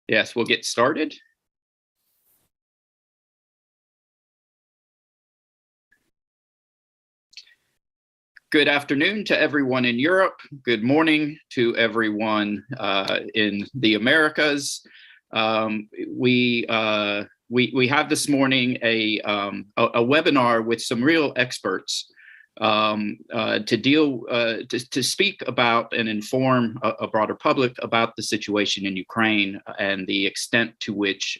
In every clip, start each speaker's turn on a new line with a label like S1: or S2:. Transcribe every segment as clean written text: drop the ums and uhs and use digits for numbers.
S1: Yes, we'll get started. Good afternoon to everyone in Europe. Good morning to everyone in the Americas. We have this morning a webinar with some real experts to speak about and inform a broader public about the situation in Ukraine and the extent to which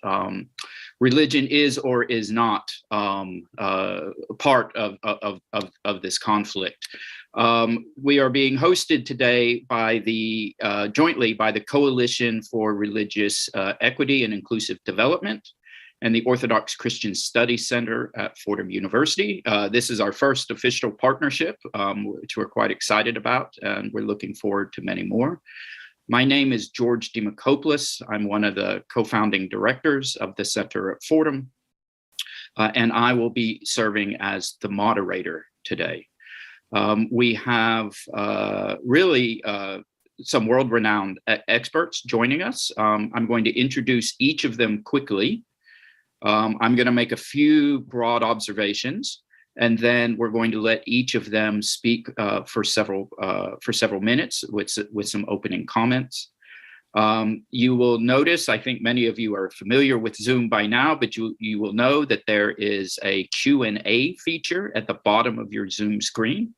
S1: religion is or is not part of this conflict. We are being hosted today by jointly by the Coalition for Religious Equity and Inclusive Development and the Orthodox Christian Studies Center at Fordham University. This is our first official partnership, which we're quite excited about, and we're looking forward to many more. My name is George Demakopoulos. I'm one of the co-founding directors of the center at Fordham, and I will be serving as the moderator today. We have really some world-renowned experts joining us. I'm going to introduce each of them quickly. I'm going to make a few broad observations, and then we're going to let each of them speak for several minutes with some opening comments. You will notice, I think many of you are familiar with Zoom by now, but you will know that there is a Q&A feature at the bottom of your Zoom screen.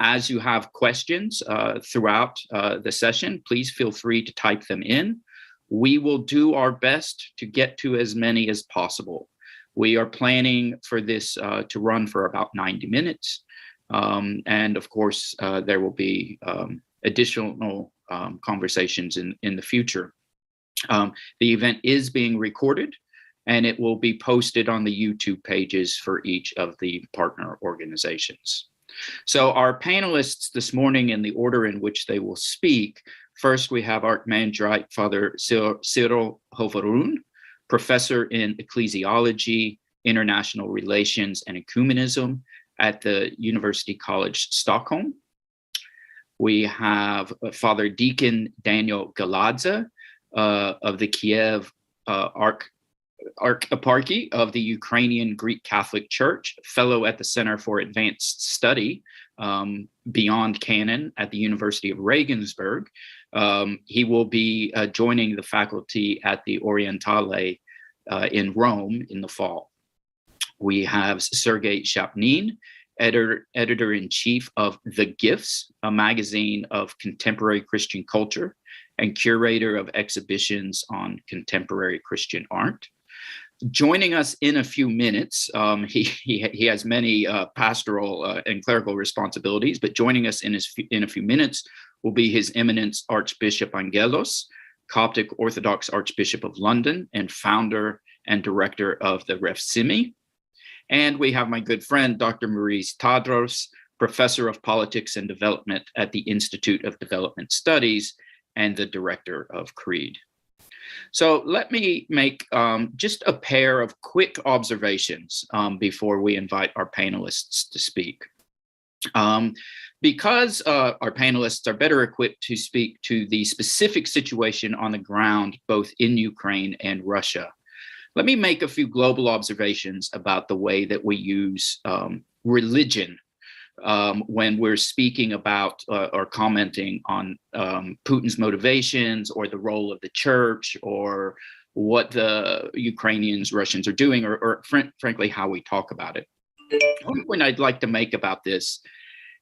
S1: As you have questions throughout the session, please feel free to type them in. We will do our best to get to as many as possible. We are planning for this to run for about 90 minutes. And of course, there will be additional conversations in the future. The event is being recorded, and it will be posted on the YouTube pages for each of the partner organizations. So our panelists this morning, in the order in which they will speak: first, we have Archimandrite Father Cyril Hovorun, professor in ecclesiology, international relations, and ecumenism at the University College Stockholm. We have Father Deacon Daniel Galadze of the Kiev Archeparchy of the Ukrainian Greek Catholic Church, fellow at the Center for Advanced Study Beyond Canon at the University of Regensburg. He will be joining the faculty at the Orientale in Rome in the fall. We have Sergei Shapnin, editor-in-chief of The Gifts, a magazine of contemporary Christian culture, and curator of exhibitions on contemporary Christian art. Joining us in a few minutes, he has many pastoral and clerical responsibilities, but joining us in a few minutes will be His Eminence Archbishop Angelos, Coptic Orthodox Archbishop of London and founder and director of the Refsimi. And we have my good friend, Dr. Maurice Tadros, professor of politics and development at the Institute of Development Studies and the director of CREED. So let me make just a pair of quick observations before we invite our panelists to speak. Because our panelists are better equipped to speak to the specific situation on the ground, both in Ukraine and Russia, let me make a few global observations about the way that we use religion when we're speaking about or commenting on Putin's motivations or the role of the church or what the Ukrainians, Russians are doing, or frankly, how we talk about it. One point I'd like to make about this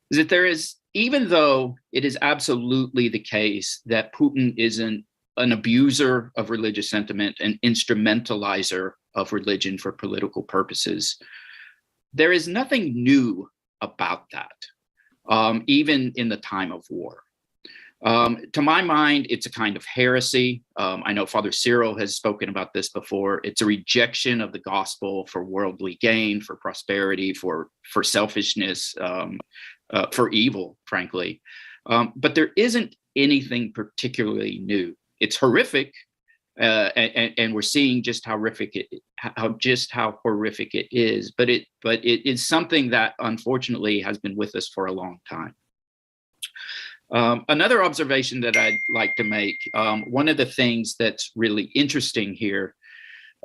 S1: is that there is, even though it is absolutely the case that Putin isn't an abuser of religious sentiment, an instrumentalizer of religion for political purposes, there is nothing new about that, even in the time of war. To my mind, it's a kind of heresy. I know Father Cyril has spoken about this before. It's a rejection of the gospel for worldly gain, for prosperity, for selfishness, for evil, frankly. But there isn't anything particularly new. It's horrific, and we're seeing just how horrific it is. But it is something that unfortunately has been with us for a long time. Another observation that I'd like to make, one of the things that's really interesting here,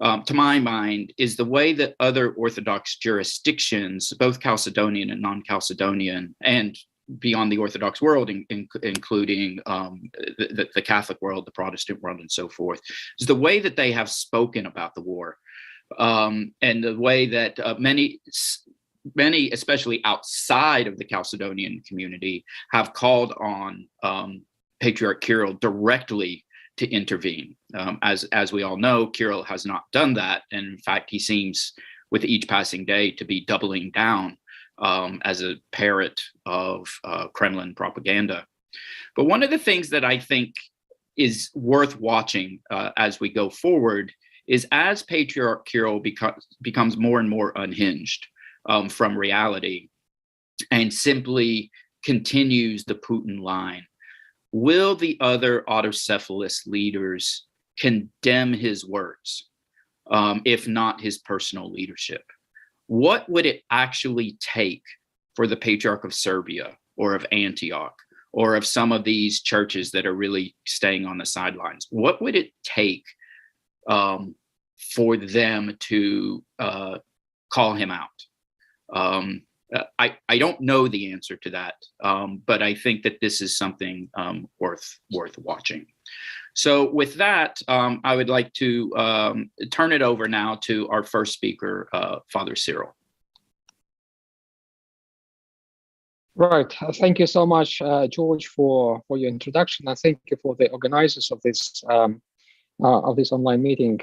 S1: to my mind, is the way that other Orthodox jurisdictions, both Chalcedonian and non-Chalcedonian, and beyond the Orthodox world, including the Catholic world, the Protestant world, and so forth, is the way that they have spoken about the war, and the way that many, especially outside of the Chalcedonian community, have called on Patriarch Kirill directly to intervene. As we all know, Kirill has not done that. And in fact, he seems with each passing day to be doubling down as a parrot of Kremlin propaganda. But one of the things that I think is worth watching as we go forward is as Patriarch Kirill becomes more and more unhinged from reality and simply continues the Putin line, will the other autocephalous leaders condemn his words, if not his personal leadership? What would it actually take for the Patriarch of Serbia or of Antioch or of some of these churches that are really staying on the sidelines? What would it take for them to call him out? I don't know the answer to that, but I think that this is something worth watching. So with that, I would like to turn it over now to our first speaker, Father Cyril.
S2: Right. Thank you so much, George, for your introduction, and thank you for the organizers of this online meeting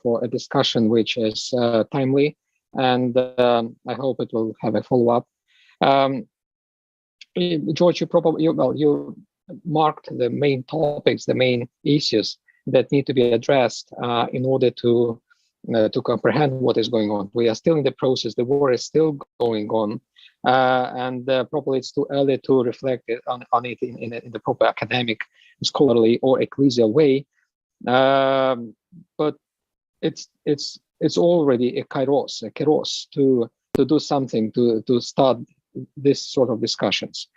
S2: for a discussion which is timely, and I hope it will have a follow-up. George, you marked the main topics, the main issues that need to be addressed in order to comprehend what is going on. We are still in the process. The war is still going on, and probably it's too early to reflect on it in the proper academic, scholarly, or ecclesial way. But it's already a kairos to do something to start this sort of discussions.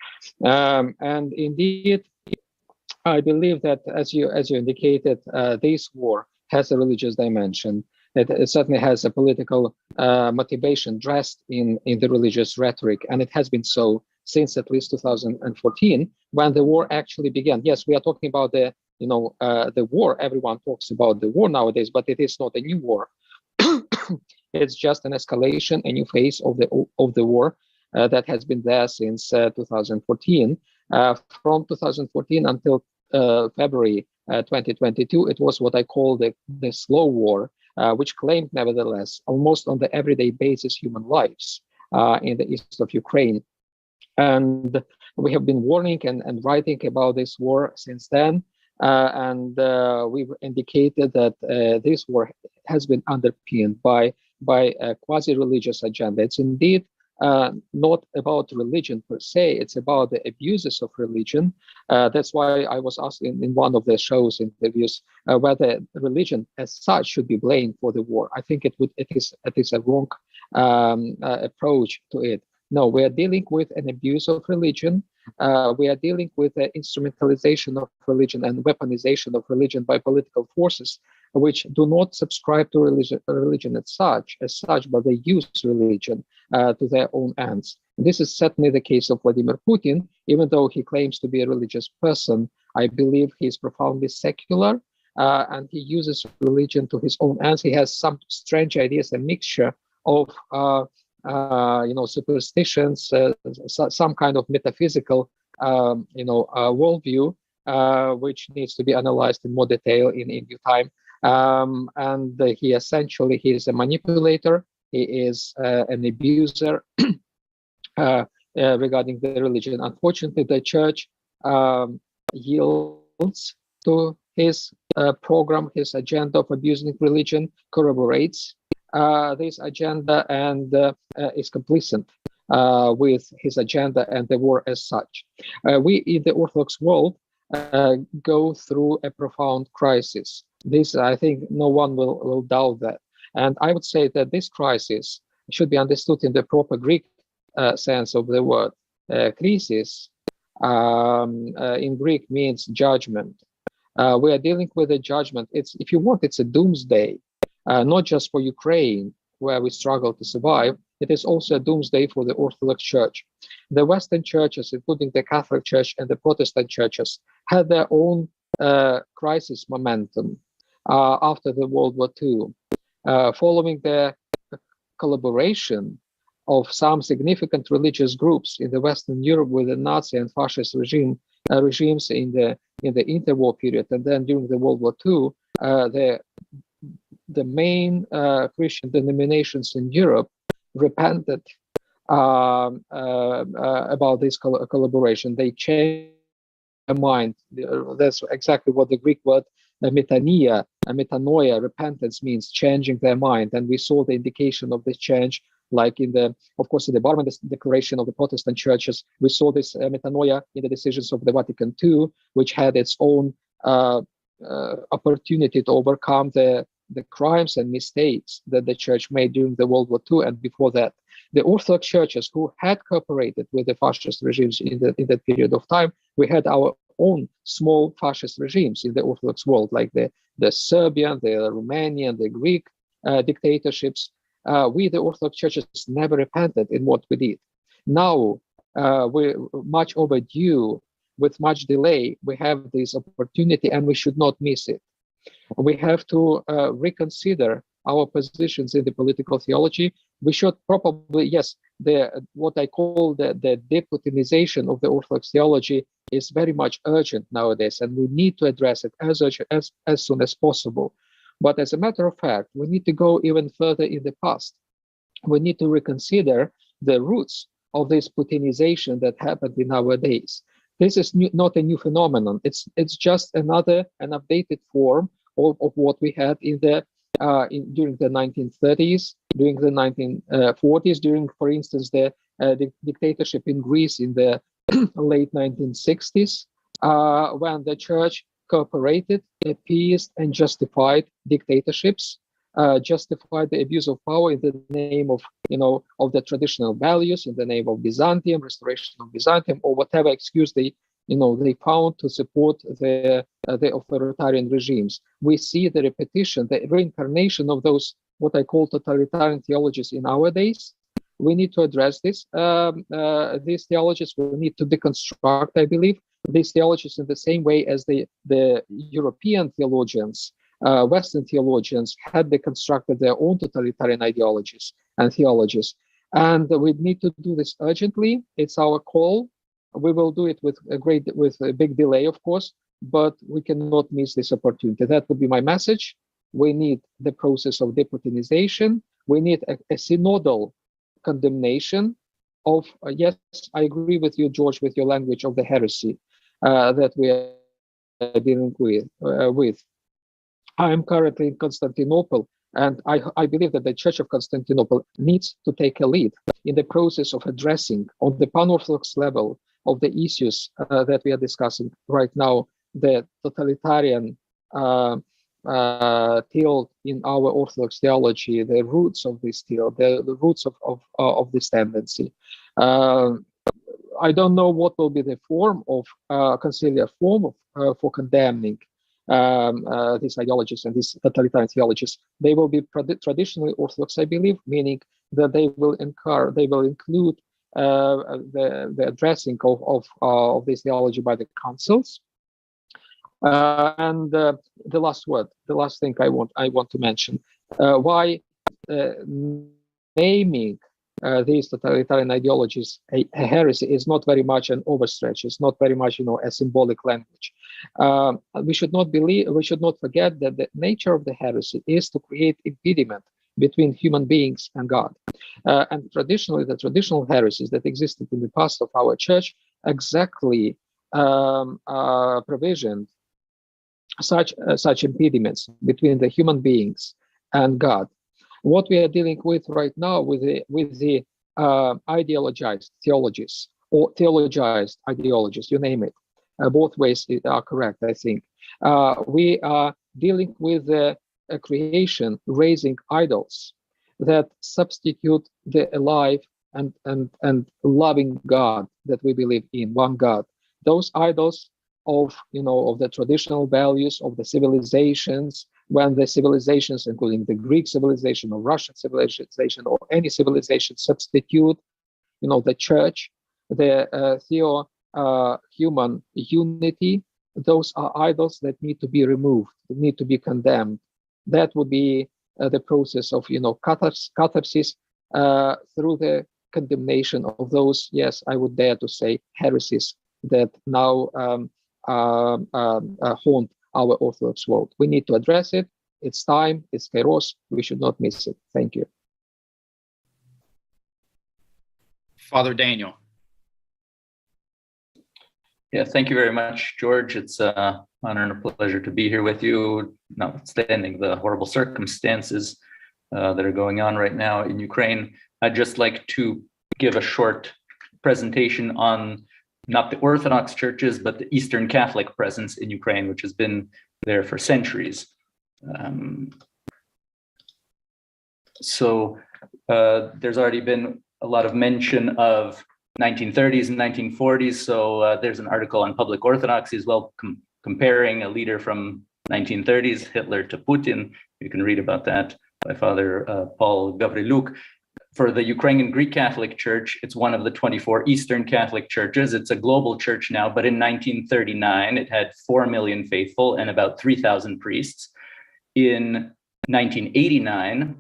S2: And indeed, I believe that as you indicated, this war has a religious dimension. It certainly has a political motivation dressed in the religious rhetoric, and it has been so since at least 2014, when the war actually began. Yes, we are talking about the war. Everyone talks about the war nowadays, but it is not a new war. It's just an escalation, a new phase of the war that has been there since 2014. From 2014 until February 2022, it was what I call the slow war, which claimed, nevertheless, almost on the everyday basis, human lives in the east of Ukraine. And we have been warning and writing about this war since then. And we've indicated that this war has been underpinned by a quasi-religious agenda. It's indeed not about religion per se, it's about the abuses of religion. That's why I was asked in one of the show's interviews whether religion as such should be blamed for the war. I think it is a wrong approach to it. No, we are dealing with an abuse of religion. We are dealing with the instrumentalization of religion and weaponization of religion by political forces, which do not subscribe to religion as such, but they use religion to their own ends. This is certainly the case of Vladimir Putin. Even though he claims to be a religious person, I believe he is profoundly secular, and he uses religion to his own ends. He has some strange ideas, a mixture of superstitions, some kind of metaphysical, worldview, which needs to be analyzed in more detail in due time. And he is a manipulator. He is an abuser regarding the religion. Unfortunately, the church yields to his program, his agenda of abusing religion, corroborates this agenda, and is complicit with his agenda and the war as such. We in the Orthodox world go through a profound crisis. This, I think, no one will doubt that. And I would say that this crisis should be understood in the proper Greek sense of the word. Krisis in Greek means judgment. We are dealing with a judgment. It's, if you want, it's a doomsday, not just for Ukraine, where we struggle to survive. It is also a doomsday for the Orthodox Church. The Western churches, including the Catholic Church and the Protestant churches, had their own crisis momentum after the World War II, following the collaboration of some significant religious groups in the Western Europe with the Nazi and fascist regimes in the interwar period, and then during the World War II, the main Christian denominations in Europe repented about this collaboration. They changed their mind. That's exactly what the Greek word metanoia, repentance, means, changing their mind. And we saw the indication of this change, like in the, of course, in the Barmen Declaration of the Protestant churches. We saw this metanoia in the decisions of the Vatican II, which had its own opportunity to overcome the crimes and mistakes that the church made during the World War II and before that. The Orthodox churches who had cooperated with the fascist regimes in that period of time, we had our own small fascist regimes in the Orthodox world, like the Serbian, the Romanian, the Greek dictatorships. We, the Orthodox churches, never repented in what we did. Now, we're much overdue, with much delay. We have this opportunity and we should not miss it. We have to reconsider our positions in the political theology. We should probably, yes, what I call the deputinization of the Orthodox theology is very much urgent nowadays, and we need to address it as soon as possible. But as a matter of fact, we need to go even further in the past. We need to reconsider the roots of this Putinization that happened in our days. This is not a new phenomenon. It's just an updated form of what we had during the 1930s, during the 1940s, during, for instance, the dictatorship in Greece in the late 1960s, when the church cooperated, appeased, and justified dictatorships, justified the abuse of power in the name of, of the traditional values, in the name of Byzantium, restoration of Byzantium, or whatever excuse they found to support the authoritarian regimes. We see the repetition, the reincarnation of those, what I call totalitarian theologies in our days. We need to address this. These theologies, we need to deconstruct, I believe, these theologies in the same way as the European theologians, Western theologians had deconstructed their own totalitarian ideologies and theologies. And we need to do this urgently. It's our call. We will do it with a big delay, of course, but we cannot miss this opportunity. That would be my message. We need the process of deputinization. We need a synodal condemnation of, yes, I agree with you, George, with your language of the heresy that we are dealing with. I am currently in Constantinople, and I believe that the Church of Constantinople needs to take a lead in the process of addressing, on the pan-Orthodox level, of the issues that we are discussing right now, the totalitarian tilt in our Orthodox theology, the roots of this tilt, the roots of this tendency. I don't know what will be the form of conciliar form for condemning these ideologies and these totalitarian theologies. They will be traditionally Orthodox, I believe, meaning that they will include the addressing of this theology by the councils. And the last thing I want to mention, why naming these totalitarian ideologies a heresy is not very much an overstretch. It's not very much, a symbolic language. We should not forget that the nature of the heresy is to create impediment between human beings and God. And traditionally, the traditional heresies that existed in the past of our church exactly provisioned such impediments between the human beings and God. What we are dealing with right now with the ideologized theologies or theologized ideologies, you name it, both ways are correct, I think. We are dealing with a creation raising idols that substitute the alive and loving God that we believe in, one God. those idols of the traditional values of the civilizations, when the civilizations, including the Greek civilization or Russian civilization or any civilization, substitute the church, the human unity, those are idols that need to be removed, need to be condemned. That would be the process of catharsis through the condemnation of those, yes, I would dare to say, heresies that now haunt our Orthodox world. We need to address it. It's time. It's kairos. We should not miss it. Thank you.
S1: Father Daniel.
S3: Yeah, thank you very much, George. It's an honor and a pleasure to be here with you, notwithstanding the horrible circumstances that are going on right now in Ukraine. I'd just like to give a short presentation on not the Orthodox churches, but the Eastern Catholic presence in Ukraine, which has been there for centuries. There's already been a lot of mention of 1930s and 1940s. So there's an article on public orthodoxy as well, comparing a leader from 1930s, Hitler, to Putin. You can read about that by Father Paul Gavriluk. For the Ukrainian Greek Catholic Church, it's one of the 24 Eastern Catholic churches. It's a global church now, but in 1939, it had 4 million faithful and about 3,000 priests. In 1989,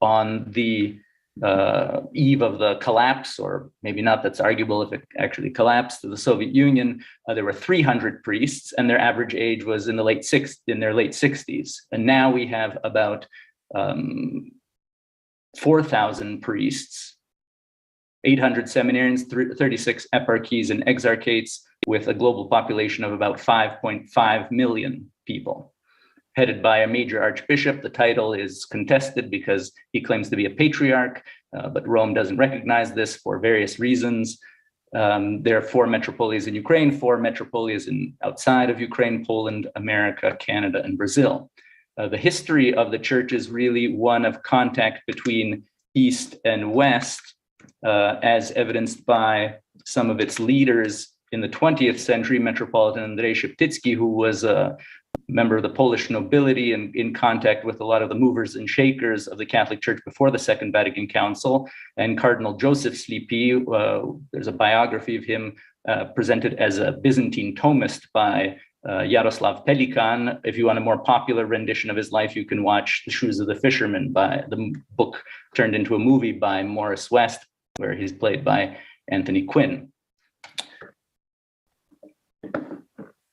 S3: on the eve of the collapse, or maybe not, that's arguable if it actually collapsed, of the Soviet Union, there were 300 priests, and their average age was in their late 60s. And now we have about 4,000 priests, 800 seminarians, 36 eparchies and exarchates, with a global population of about 5.5 million people. Headed by a major archbishop. The title is contested because he claims to be a patriarch, but Rome doesn't recognize this for various reasons. There are 4 metropolies in Ukraine, 4 metropolies outside of Ukraine: Poland, America, Canada, and Brazil. The history of the church is really one of contact between East and West, as evidenced by some of its leaders in the 20th century. Metropolitan Andrzej Szeptycki, who was a member of the Polish nobility and in contact with a lot of the movers and shakers of the Catholic Church before the Second Vatican Council, and Cardinal Joseph Sleepy. There's a biography of him presented as a Byzantine Thomist by Yaroslav Pelikan. If you want a more popular rendition of his life, you can watch The Shoes of the Fisherman, by the book turned into a movie by Morris West, where he's played by Anthony Quinn.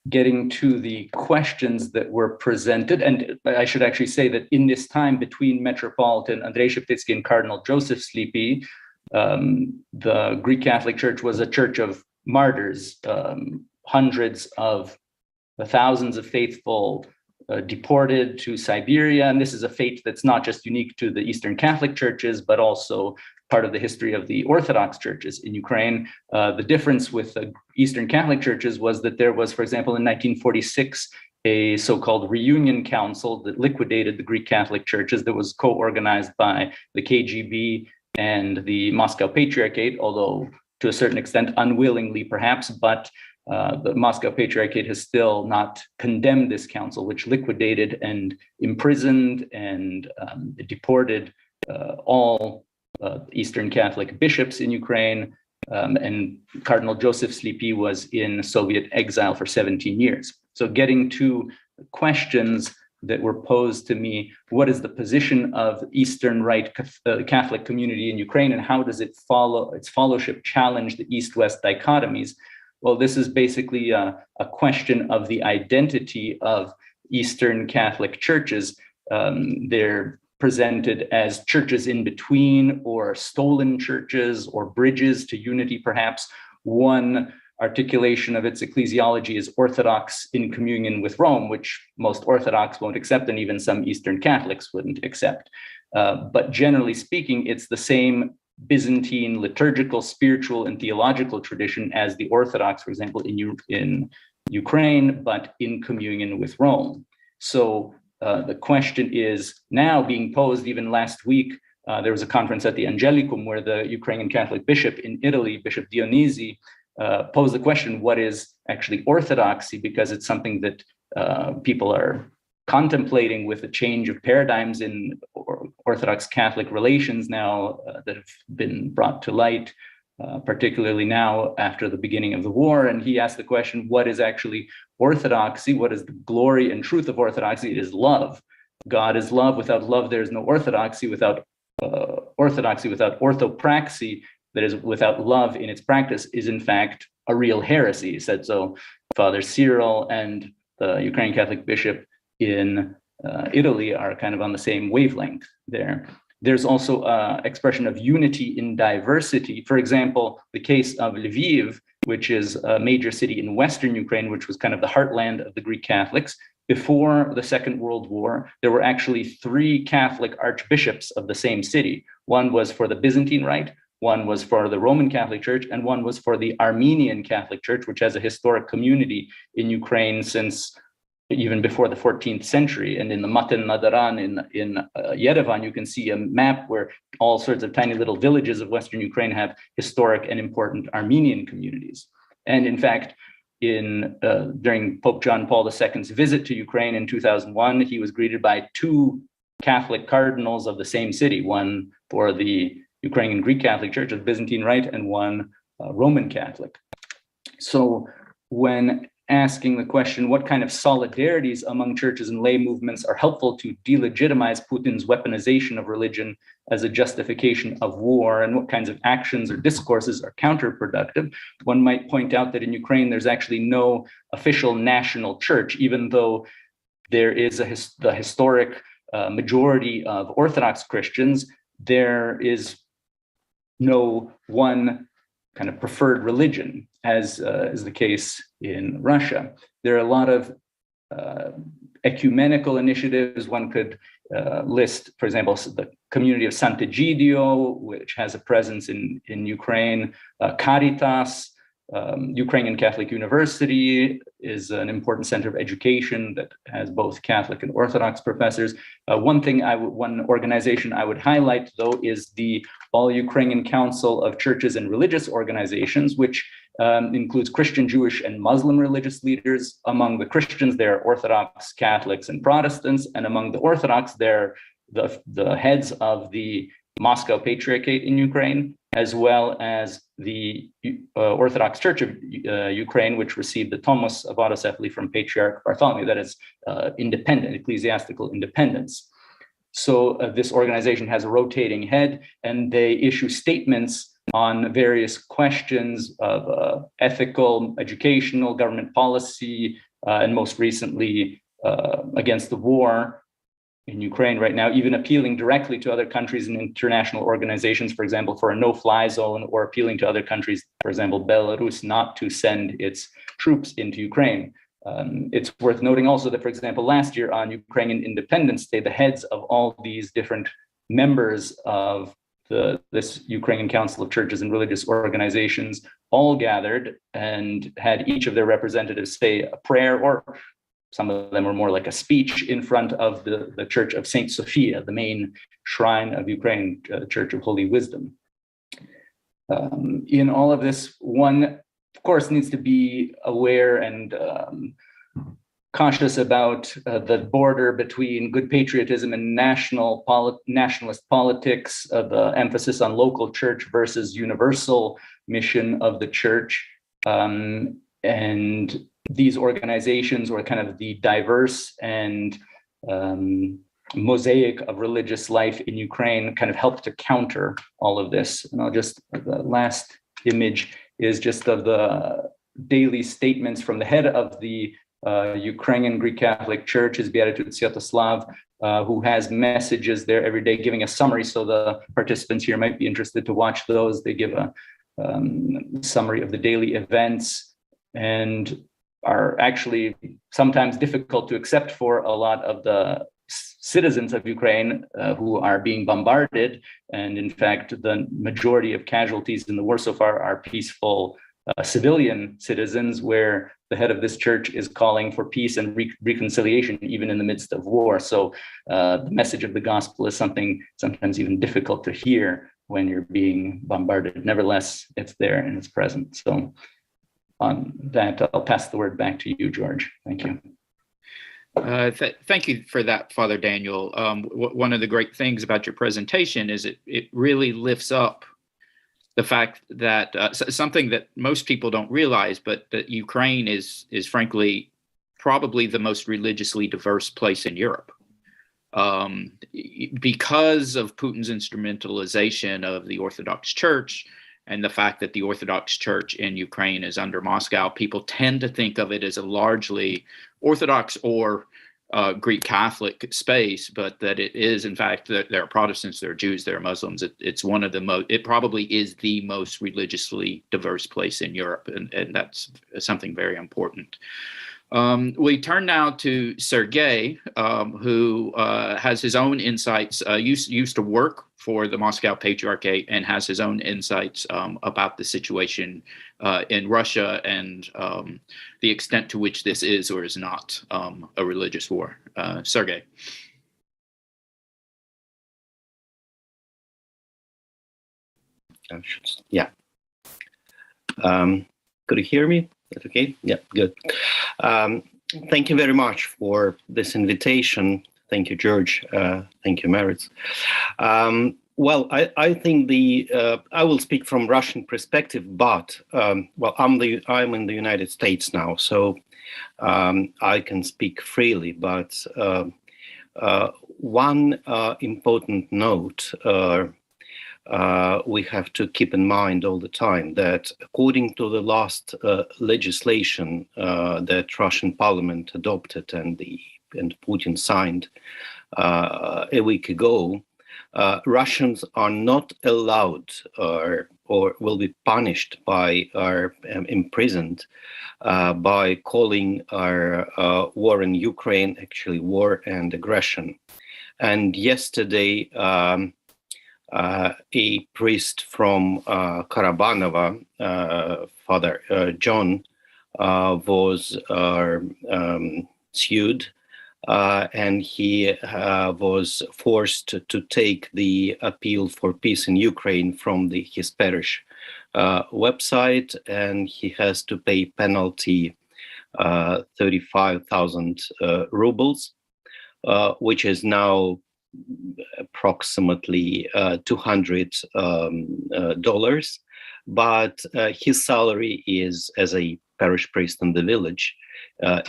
S3: Getting to the questions that were presented, and I should actually say that in this time between Metropolitan Andrzej Szeptycki and Cardinal Joseph Sleepy, the Greek Catholic Church was a church of martyrs. Hundreds of thousands of faithful deported to Siberia, and this is a fate that's not just unique to the Eastern Catholic churches, but also part of the history of the Orthodox churches in Ukraine. The difference with the Eastern Catholic churches was that there was, for example, in 1946, a so-called reunion council that liquidated the Greek Catholic churches, that was co-organized by the KGB and the Moscow Patriarchate, although to a certain extent unwillingly perhaps, but the Moscow Patriarchate has still not condemned this council, which liquidated and imprisoned and deported all Eastern Catholic bishops in Ukraine, and Cardinal Joseph Sleepy was in Soviet exile for 17 years. So getting to questions that were posed to me, what is the position of Eastern Rite Catholic community in Ukraine, and how does its fellowship challenge the East-West dichotomies? Well, this is basically a question of the identity of Eastern Catholic churches. They're presented as churches in between, or stolen churches, or bridges to unity, perhaps. One articulation of its ecclesiology is Orthodox in communion with Rome, which most Orthodox won't accept, and even some Eastern Catholics wouldn't accept. But generally speaking, it's the same Byzantine liturgical, spiritual, and theological tradition as the Orthodox, for example, in Ukraine, but in communion with Rome. So the question is now being posed. Even last week, there was a conference at the Angelicum where the Ukrainian Catholic bishop in Italy, Bishop Dionisi, pose the question, what is actually orthodoxy? Because it's something that people are contemplating with the change of paradigms in Orthodox Catholic relations now that have been brought to light, particularly now after the beginning of the war. And he asked the question, what is actually orthodoxy? What is the glory and truth of orthodoxy? It is love. God is love. Without love, there is no orthodoxy. Without orthodoxy, without orthopraxy, that is, without love in its practice, is in fact a real heresy. He said so. Father Cyril and the Ukrainian Catholic bishop in Italy are kind of on the same wavelength there. There's also expression of unity in diversity. For example, the case of Lviv, which is a major city in Western Ukraine, which was kind of the heartland of the Greek Catholics. Before the Second World War, there were actually 3 Catholic archbishops of the same city. One was for the Byzantine Rite, one was for the Roman Catholic Church, and one was for the Armenian Catholic Church, which has a historic community in Ukraine since even before the 14th century. And in the Matan Nadaran in Yerevan, you can see a map where all sorts of tiny little villages of Western Ukraine have historic and important Armenian communities. And in fact, during Pope John Paul II's visit to Ukraine in 2001, he was greeted by 2 Catholic cardinals of the same city, one for the Ukrainian Greek Catholic Church of Byzantine Rite and one Roman Catholic. So when asking the question, what kind of solidarities among churches and lay movements are helpful to delegitimize Putin's weaponization of religion as a justification of war, and what kinds of actions or discourses are counterproductive, one might point out that in Ukraine, there's actually no official national church, even though there is the historic majority of Orthodox Christians. There is no one kind of preferred religion, as is the case in Russia. There are a lot of ecumenical initiatives. One could list, for example, the community of Sant'Egidio, which has a presence in Ukraine. Caritas, Ukrainian Catholic University is an important center of education that has both Catholic and Orthodox professors. One organization I would highlight, though, is the All-Ukrainian Council of Churches and Religious Organizations, which includes Christian, Jewish, and Muslim religious leaders. Among the Christians, there are Orthodox, Catholics, and Protestants, and among the Orthodox, they're the heads of the Moscow Patriarchate in Ukraine, as well as the Orthodox Church of Ukraine, which received the Tomos of autocephaly from Patriarch Bartholomew, that is independent, ecclesiastical independence. So this organization has a rotating head, and they issue statements on various questions of ethical, educational, government policy, and most recently against the war in Ukraine right now, even appealing directly to other countries and international organizations, for example, for a no-fly zone, or appealing to other countries, for example, Belarus, not to send its troops into Ukraine. It's worth noting also that, for example, last year on Ukrainian Independence Day, the heads of all these different members of this Ukrainian Council of Churches and Religious Organizations all gathered and had each of their representatives say a prayer, or some of them were more like a speech, in front of the Church of Saint Sophia, the main shrine of Ukraine, Church of Holy Wisdom. In all of this, one, of course, needs to be aware and cautious about the border between good patriotism and nationalist politics, the emphasis on local church versus universal mission of the church. And these organizations, or kind of the diverse and mosaic of religious life in Ukraine, kind of help to counter all of this. And the last image is just of the daily statements from the head of the Ukrainian Greek Catholic Church, His Beatitude Sviatoslav, who has messages there every day giving a summary. So the participants here might be interested to watch those. They give a summary of the daily events, and are actually sometimes difficult to accept for a lot of the citizens of Ukraine who are being bombarded. And in fact, the majority of casualties in the war so far are peaceful civilian citizens, where the head of this church is calling for peace and reconciliation, even in the midst of war. So the message of the gospel is something sometimes even difficult to hear when you're being bombarded. Nevertheless, it's there and it's present. So on that, I'll pass the word back to you, George. Thank you.
S1: Thank you for that, Father Daniel. One of the great things about your presentation is it really lifts up the fact that something that most people don't realize, but that Ukraine is frankly probably the most religiously diverse place in Europe. Because of Putin's instrumentalization of the Orthodox Church and the fact that the Orthodox Church in Ukraine is under Moscow, people tend to think of it as a largely Orthodox or Greek Catholic space, but that it is, in fact, that there are Protestants, there are Jews, there are Muslims. It's one of the most, it probably is the most religiously diverse place in Europe, and that's something very important. We turn now to Sergei, who has his own insights, used to work for the Moscow Patriarchate and has his own insights about the situation in Russia and the extent to which this is or is not a religious war. Sergei.
S4: Yeah. Could you hear me? That's okay? Yeah, good. Thank you very much for this invitation. Thank you, George. Thank you, Maritz. Well, I think I will speak from Russian perspective, but well, I'm in the United States now, so I can speak freely. But one important note we have to keep in mind all the time, that according to the last legislation that Russian Parliament adopted and Putin signed a week ago, Russians are not allowed or will be punished by or imprisoned by calling our war in Ukraine actually war and aggression. And yesterday, a priest from Karabanova, Father John, was sued, and he was forced to take the appeal for peace in Ukraine from his parish website, and he has to pay penalty 35,000 rubles, which is now approximately $200, but his salary is, as a parish priest in the village,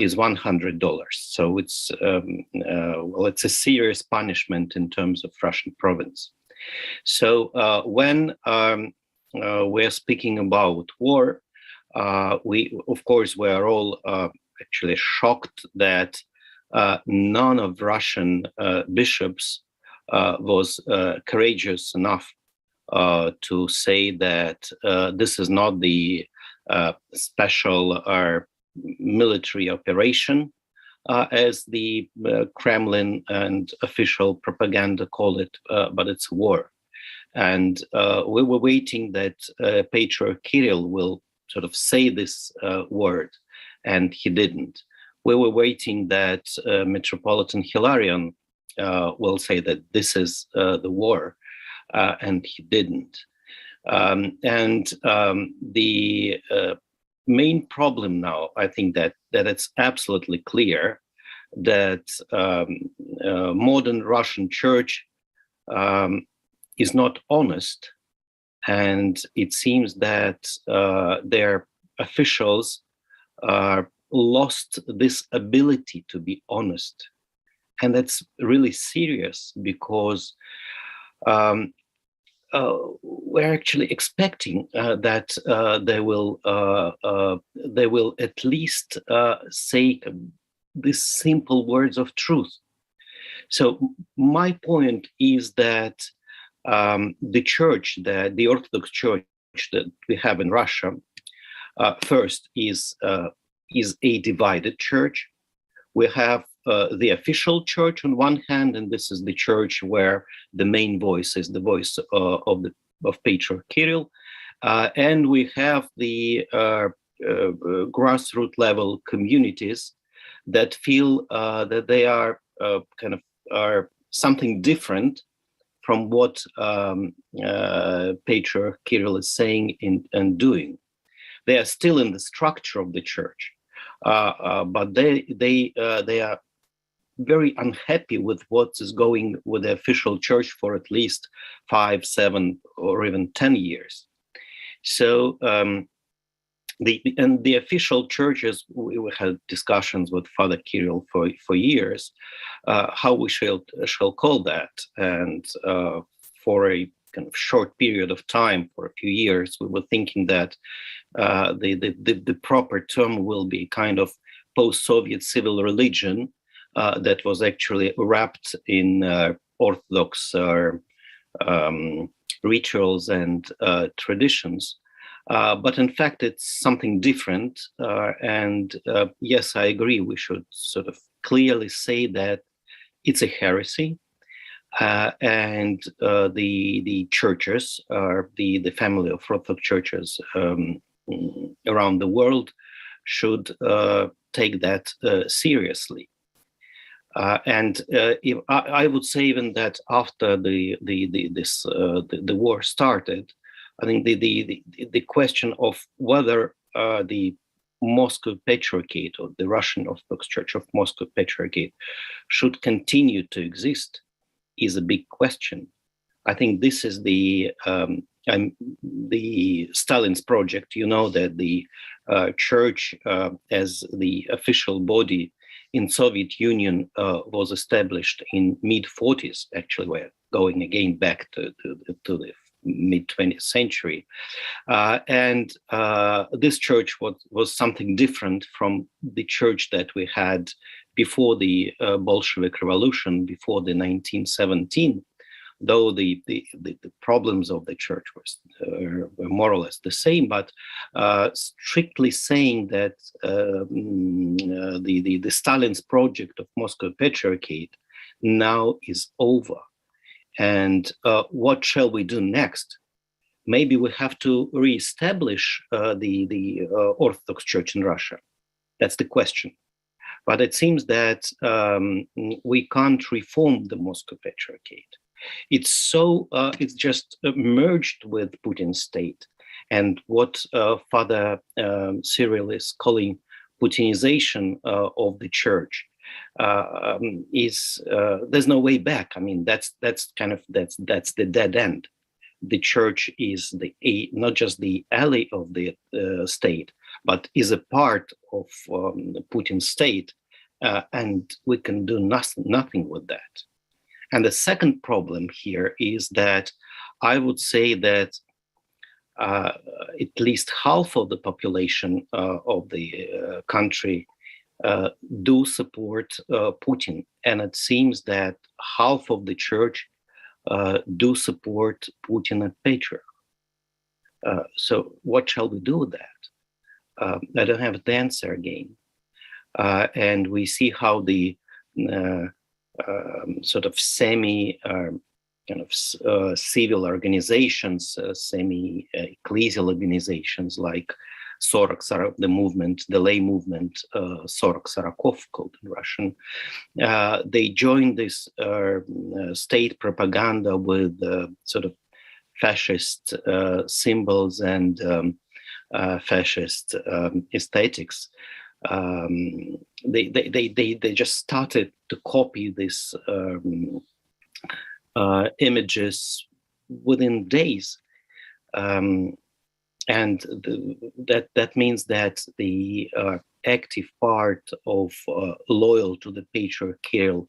S4: is $100. So it's well, it's a serious punishment in terms of Russian province. So when we're speaking about war, we are all actually shocked that none of Russian bishops was courageous enough to say that this is not the special or military operation, as the Kremlin and official propaganda call it, but it's war. And we were waiting that Patriarch Kirill will sort of say this word, and he didn't. We were waiting that Metropolitan Hilarion will say that this is the war, and he didn't. The main problem now, I think that it's absolutely clear that modern Russian Church is not honest, and it seems that their officials lost this ability to be honest. And that's really serious, because we're actually expecting that they will at least say these simple words of truth. So my point is that the church, the Orthodox Church that we have in Russia, first is a divided church. We have the official church on one hand, and this is the church where the main voice is the voice of Patriarch Kirill, and we have the grassroots level communities that feel that they are are something different from what Patriarch Kirill is saying and doing. They are still in the structure of the church, but they are very unhappy with what is going with the official church for at least 5, 7, or even 10 years. So the official churches, we had discussions with Father Cyril for years, how we shall call that. And for a kind of short period of time, for a few years, we were thinking that the proper term will be kind of post-Soviet civil religion that was actually wrapped in Orthodox rituals and traditions. But in fact, it's something different. And yes, I agree, we should sort of clearly say that it's a heresy. And the churches, the family of Orthodox churches around the world should take that seriously. And if, I would say even that after the war started, I think the question of whether the Moscow Patriarchate or the Russian Orthodox Church of Moscow Patriarchate should continue to exist is a big question. I think this is the Stalin's project. You know that the church as the official body in Soviet Union was established in mid-40s. Actually, we're going again back to the mid-20th century. And this church was something different from the church that we had before the Bolshevik Revolution, before the 1917, though the problems of the church were more or less the same, but strictly saying that the Stalin's project of Moscow Patriarchate now is over. And what shall we do next? Maybe we have to reestablish the Orthodox Church in Russia. That's the question. But it seems that we can't reform the Moscow Patriarchate. It's just merged with Putin's state. And what Father Cyril is calling Putinization of the church is there's no way back. I mean, that's the dead end. The church is not just the ally of the state, but is a part of Putin's state, and we can do nothing with that. And the second problem here is that I would say that at least half of the population of the country do support Putin, and it seems that half of the church do support Putin and Patriarch. So what shall we do with that? I don't have the answer again. And we see how the sort of semi civil organizations, semi-ecclesial organizations like the movement, the lay movement, 40 Sarakov called in Russian, they joined this state propaganda with sort of fascist symbols and fascist aesthetics. They just started to copy these images within days. And that means that the active part of loyal to the patriarchal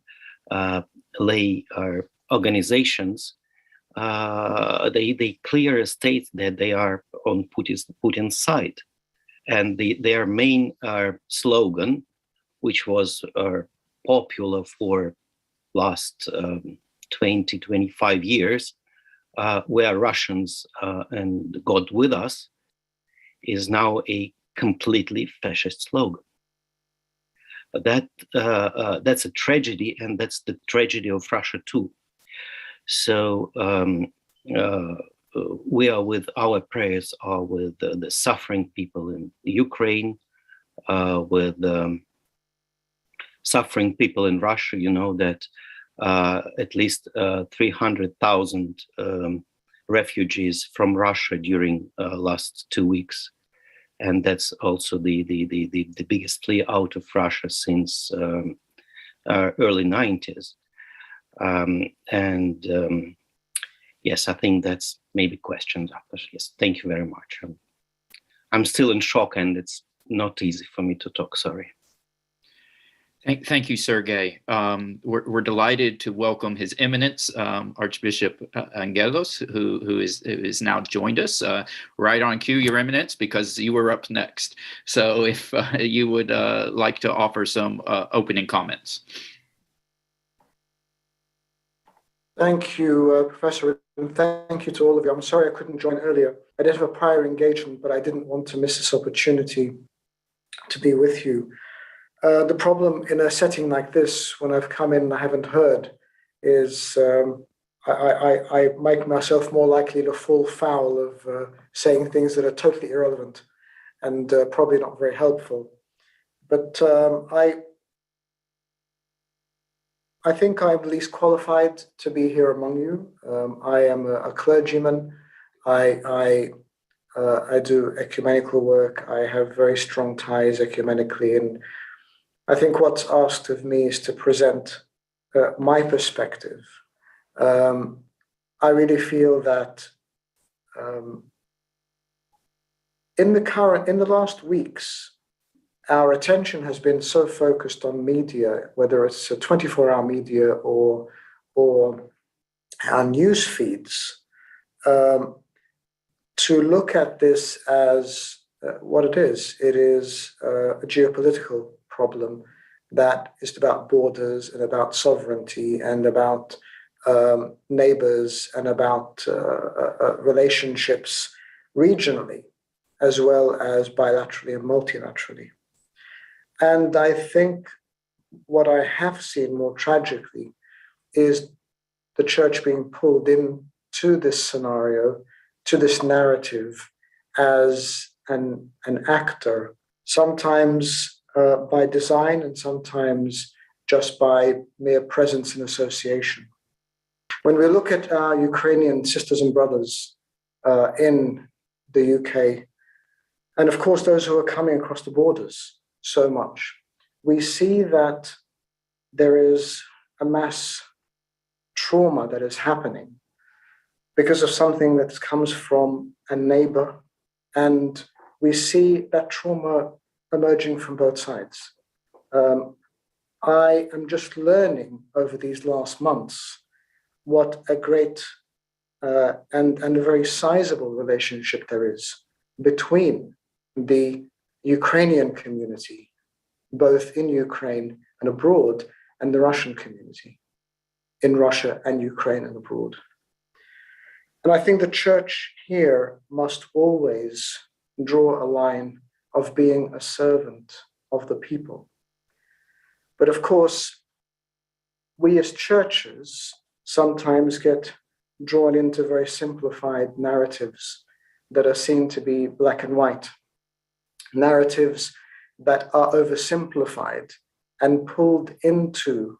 S4: lay organizations, they clearly state that they are on Putin's side. And their main slogan, which was popular for last 20, 25 years, we are Russians and God with us, is now a completely fascist slogan. That's a tragedy, and that's the tragedy of Russia too. So we are with our prayers are with the suffering people in Ukraine, with suffering people in Russia. You know that at least 300,000 refugees from Russia during last 2 weeks and that's also the biggest flee out of Russia since early 90s. Yes, I think that's maybe questions after. Yes, thank you very much. I'm still in shock, and it's not easy for me to talk. Sorry.
S1: Thank you, Sergey. We're delighted to welcome His Eminence, Archbishop Angelos, who is now joined us. Right on cue, Your Eminence, because you were up next. So if you would like to offer some opening comments.
S5: Thank you, Professor, and thank you to all of you. I'm sorry I couldn't join earlier. I did have a prior engagement, but I didn't want to miss this opportunity to be with you. The problem in a setting like this, when I've come in and I haven't heard, is I make myself more likely to fall foul of saying things that are totally irrelevant and probably not very helpful. But I think I'm least qualified to be here among you. I am a clergyman. I do ecumenical work. I have very strong ties ecumenically, and I think what's asked of me is to present my perspective. I really feel that in the last weeks, our attention has been so focused on media, whether it's a 24-hour media or our news feeds, to look at this as what it is. It is a geopolitical problem that is about borders and about sovereignty and about neighbors and about relationships regionally as well as bilaterally and multilaterally. And I think what I have seen more tragically is the church being pulled into this scenario, to this narrative as an actor, sometimes by design and sometimes just by mere presence and association. When we look at our Ukrainian sisters and brothers in the UK, and of course those who are coming across the borders so much, we see that there is a mass trauma that is happening because of something that comes from a neighbor, and we see that trauma emerging from both sides. I am just learning over these last months what a great and a very sizable relationship there is between the Ukrainian community, both in Ukraine and abroad, and the Russian community in Russia and Ukraine and abroad. And I think the church here must always draw a line of being a servant of the people. But of course, we as churches sometimes get drawn into very simplified narratives that are seen to be black and white, narratives that are oversimplified and pulled into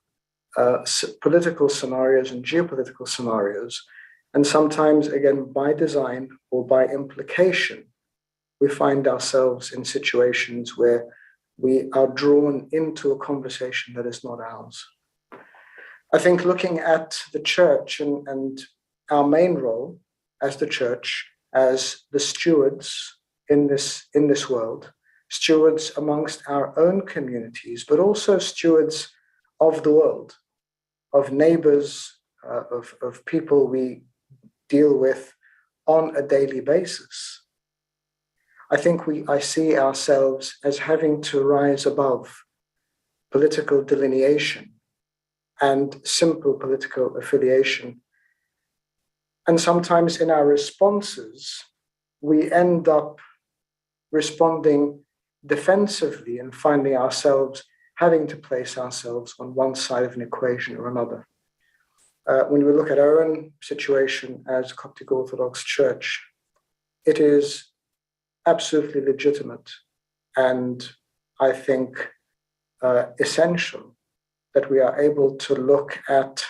S5: political scenarios and geopolitical scenarios. And sometimes, again, by design or by implication, we find ourselves in situations where we are drawn into a conversation that is not ours. I think looking at the church and our main role as the church, as the stewards in this world, stewards amongst our own communities, but also stewards of the world, of neighbors, of people we deal with on a daily basis. I think I see ourselves as having to rise above political delineation and simple political affiliation. And sometimes in our responses, we end up responding defensively and finding ourselves having to place ourselves on one side of an equation or another. When we look at our own situation as Coptic Orthodox Church, it is absolutely legitimate and I think essential that we are able to look at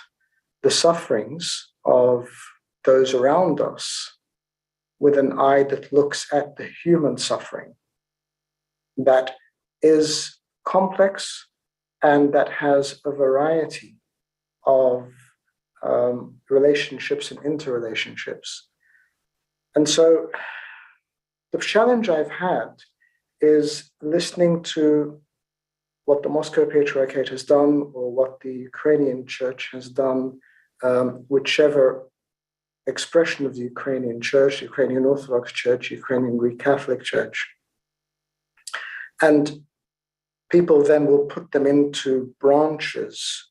S5: the sufferings of those around us with an eye that looks at the human suffering that is complex and that has a variety of relationships and interrelationships. And so the challenge I've had is listening to what the Moscow Patriarchate has done or what the Ukrainian Church has done, whichever expression of the Ukrainian Church, Ukrainian Orthodox Church, Ukrainian Greek Catholic Church. And people then will put them into branches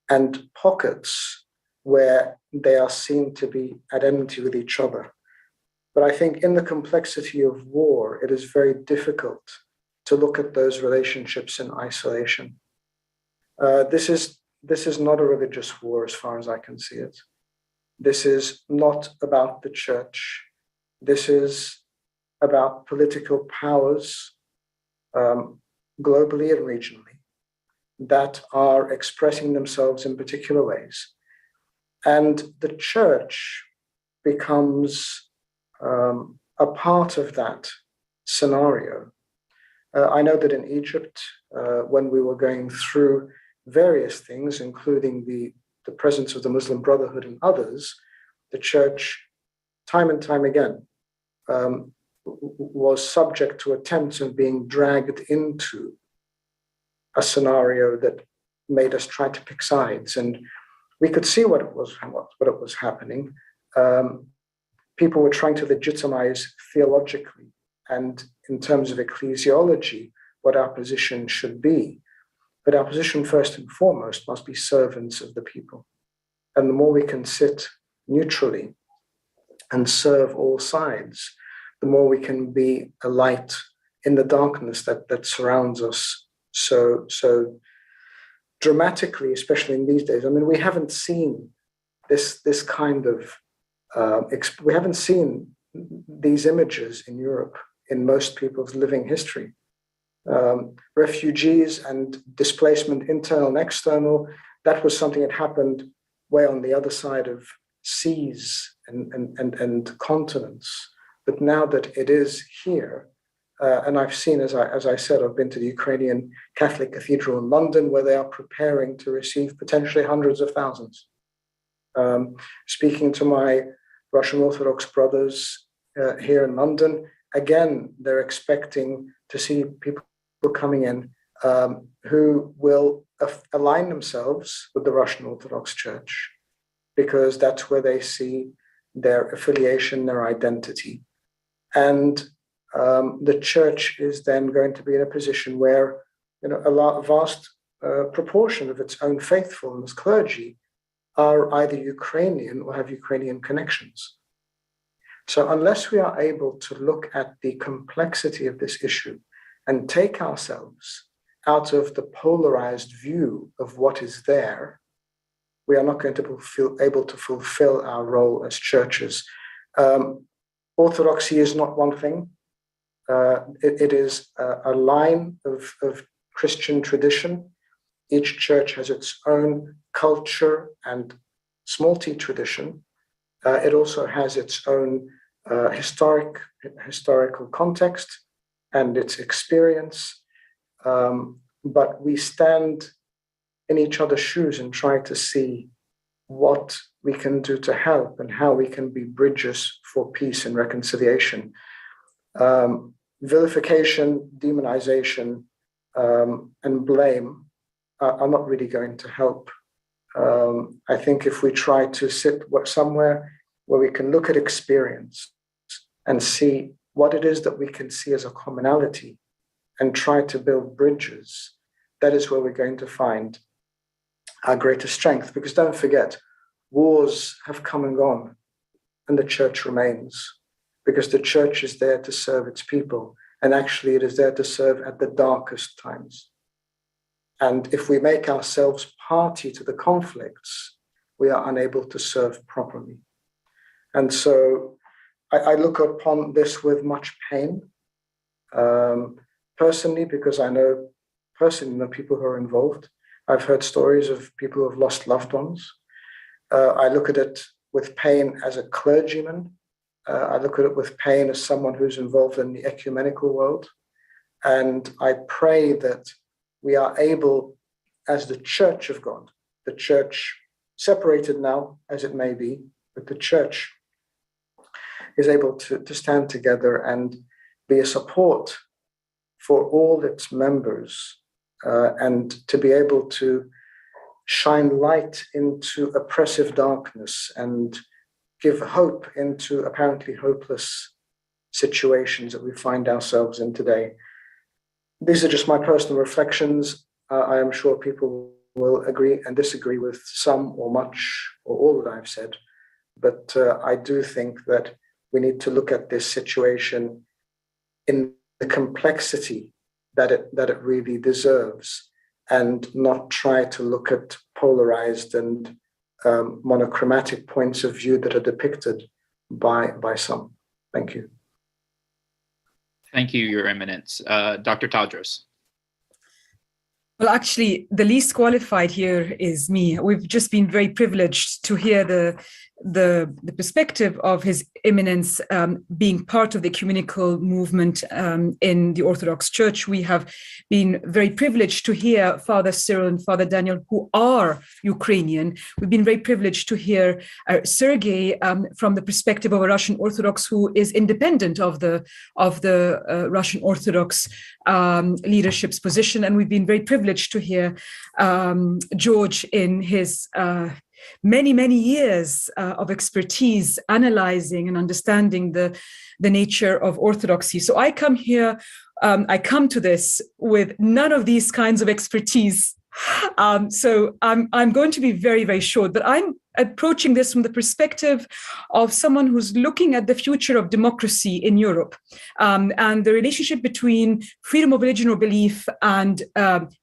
S5: and pockets where they are seen to be at enmity with each other. But I think in the complexity of war, it is very difficult to look at those relationships in isolation. This is not a religious war as far as I can see it. This is not about the church. This is about political powers globally and regionally that are expressing themselves in particular ways. And the church becomes a part of that scenario. I know that in Egypt, when we were going through various things, including the presence of the Muslim Brotherhood and others, the church, time and time again, was subject to attempts of being dragged into a scenario that made us try to pick sides. And we could see what it was happening. People were trying to legitimize theologically and in terms of ecclesiology what our position should be. But our position, first and foremost, must be servants of the people. And the more we can sit neutrally and serve all sides, the more we can be a light in the darkness that surrounds us so dramatically, especially in these days. I mean, we haven't seen this kind of, we haven't seen these images in Europe in most people's living history. Refugees and displacement, internal and external, that was something that happened way on the other side of seas and continents. But now that it is here, and I've seen, as I said, I've been to the Ukrainian Catholic Cathedral in London, where they are preparing to receive potentially hundreds of thousands. Speaking to my Russian Orthodox brothers here in London, again, they're expecting to see people coming in who will align themselves with the Russian Orthodox Church, because that's where they see their affiliation, their identity. And the church is then going to be in a position where, a vast proportion of its own faithful and its clergy are either Ukrainian or have Ukrainian connections. So unless we are able to look at the complexity of this issue and take ourselves out of the polarized view of what is there, we are not going to feel able to fulfill our role as churches. Orthodoxy is not one thing. It is a line of Christian tradition. Each church has its own culture and small t tradition. It also has its own historical context and its experience. But we stand in each other's shoes and try to see what we can do to help and how we can be bridges for peace and reconciliation. Vilification, demonization, and blame are not really going to help. I think if we try to sit somewhere where we can look at experience and see what it is that we can see as a commonality and try to build bridges, that is where we're going to find our greatest strength. Because don't forget, wars have come and gone, and the church remains, because the church is there to serve its people, and actually it is there to serve at the darkest times. And if we make ourselves party to the conflicts, we are unable to serve properly. And so I look upon this with much pain, personally, because I know people who are involved. I've heard stories of people who have lost loved ones. I look at it with pain as a clergyman. I look at it with pain as someone who's involved in the ecumenical world. And I pray that we are able, as the Church of God, the Church separated now, as it may be, but the Church is able to stand together and be a support for all its members, and to be able to shine light into oppressive darkness and give hope into apparently hopeless situations that we find ourselves in today. These are just my personal reflections. I am sure people will agree and disagree with some or much or all that I've said, but I do think that we need to look at this situation in the complexity that it really deserves, and not try to look at polarized and monochromatic points of view that are depicted by some. Thank you.
S1: Thank you, Your Eminence. Dr. Tadros.
S6: Well, actually, the least qualified here is me. We've just been very privileged to hear the perspective of His Eminence being part of the ecumenical movement in the Orthodox Church. We have been very privileged to hear Father Cyril and Father Daniel, who are Ukrainian. We've been very privileged to hear Sergei from the perspective of a Russian Orthodox who is independent of the Russian Orthodox leadership's position. And we've been very privileged to hear George in his many years of expertise analyzing and understanding the nature of orthodoxy. So I come to this with none of these kinds of expertise. So I'm going to be very short, but I'm approaching this from the perspective of someone who's looking at the future of democracy in Europe, and the relationship between freedom of religion or belief and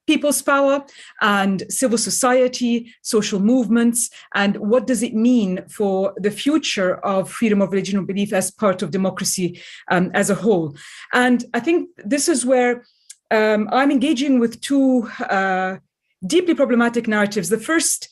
S6: people's power and civil society, social movements, and what does it mean for the future of freedom of religion or belief as part of democracy as a whole. And I think this is where I'm engaging with two deeply problematic narratives. The first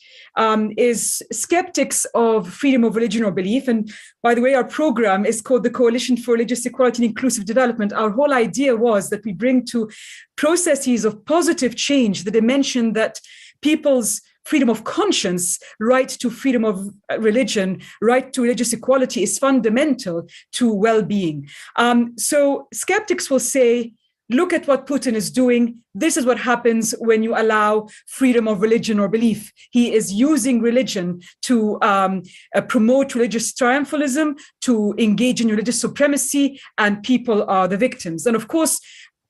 S6: is skeptics of freedom of religion or belief. And by the way, our program is called the Coalition for Religious Equality and Inclusive Development. Our whole idea was that we bring to processes of positive change the dimension that people's freedom of conscience, right to freedom of religion, right to religious equality is fundamental to well-being. So skeptics will say, look at what Putin is doing. This is what happens when you allow freedom of religion or belief. He is using religion to promote religious triumphalism, to engage in religious supremacy, and people are the victims. And of course,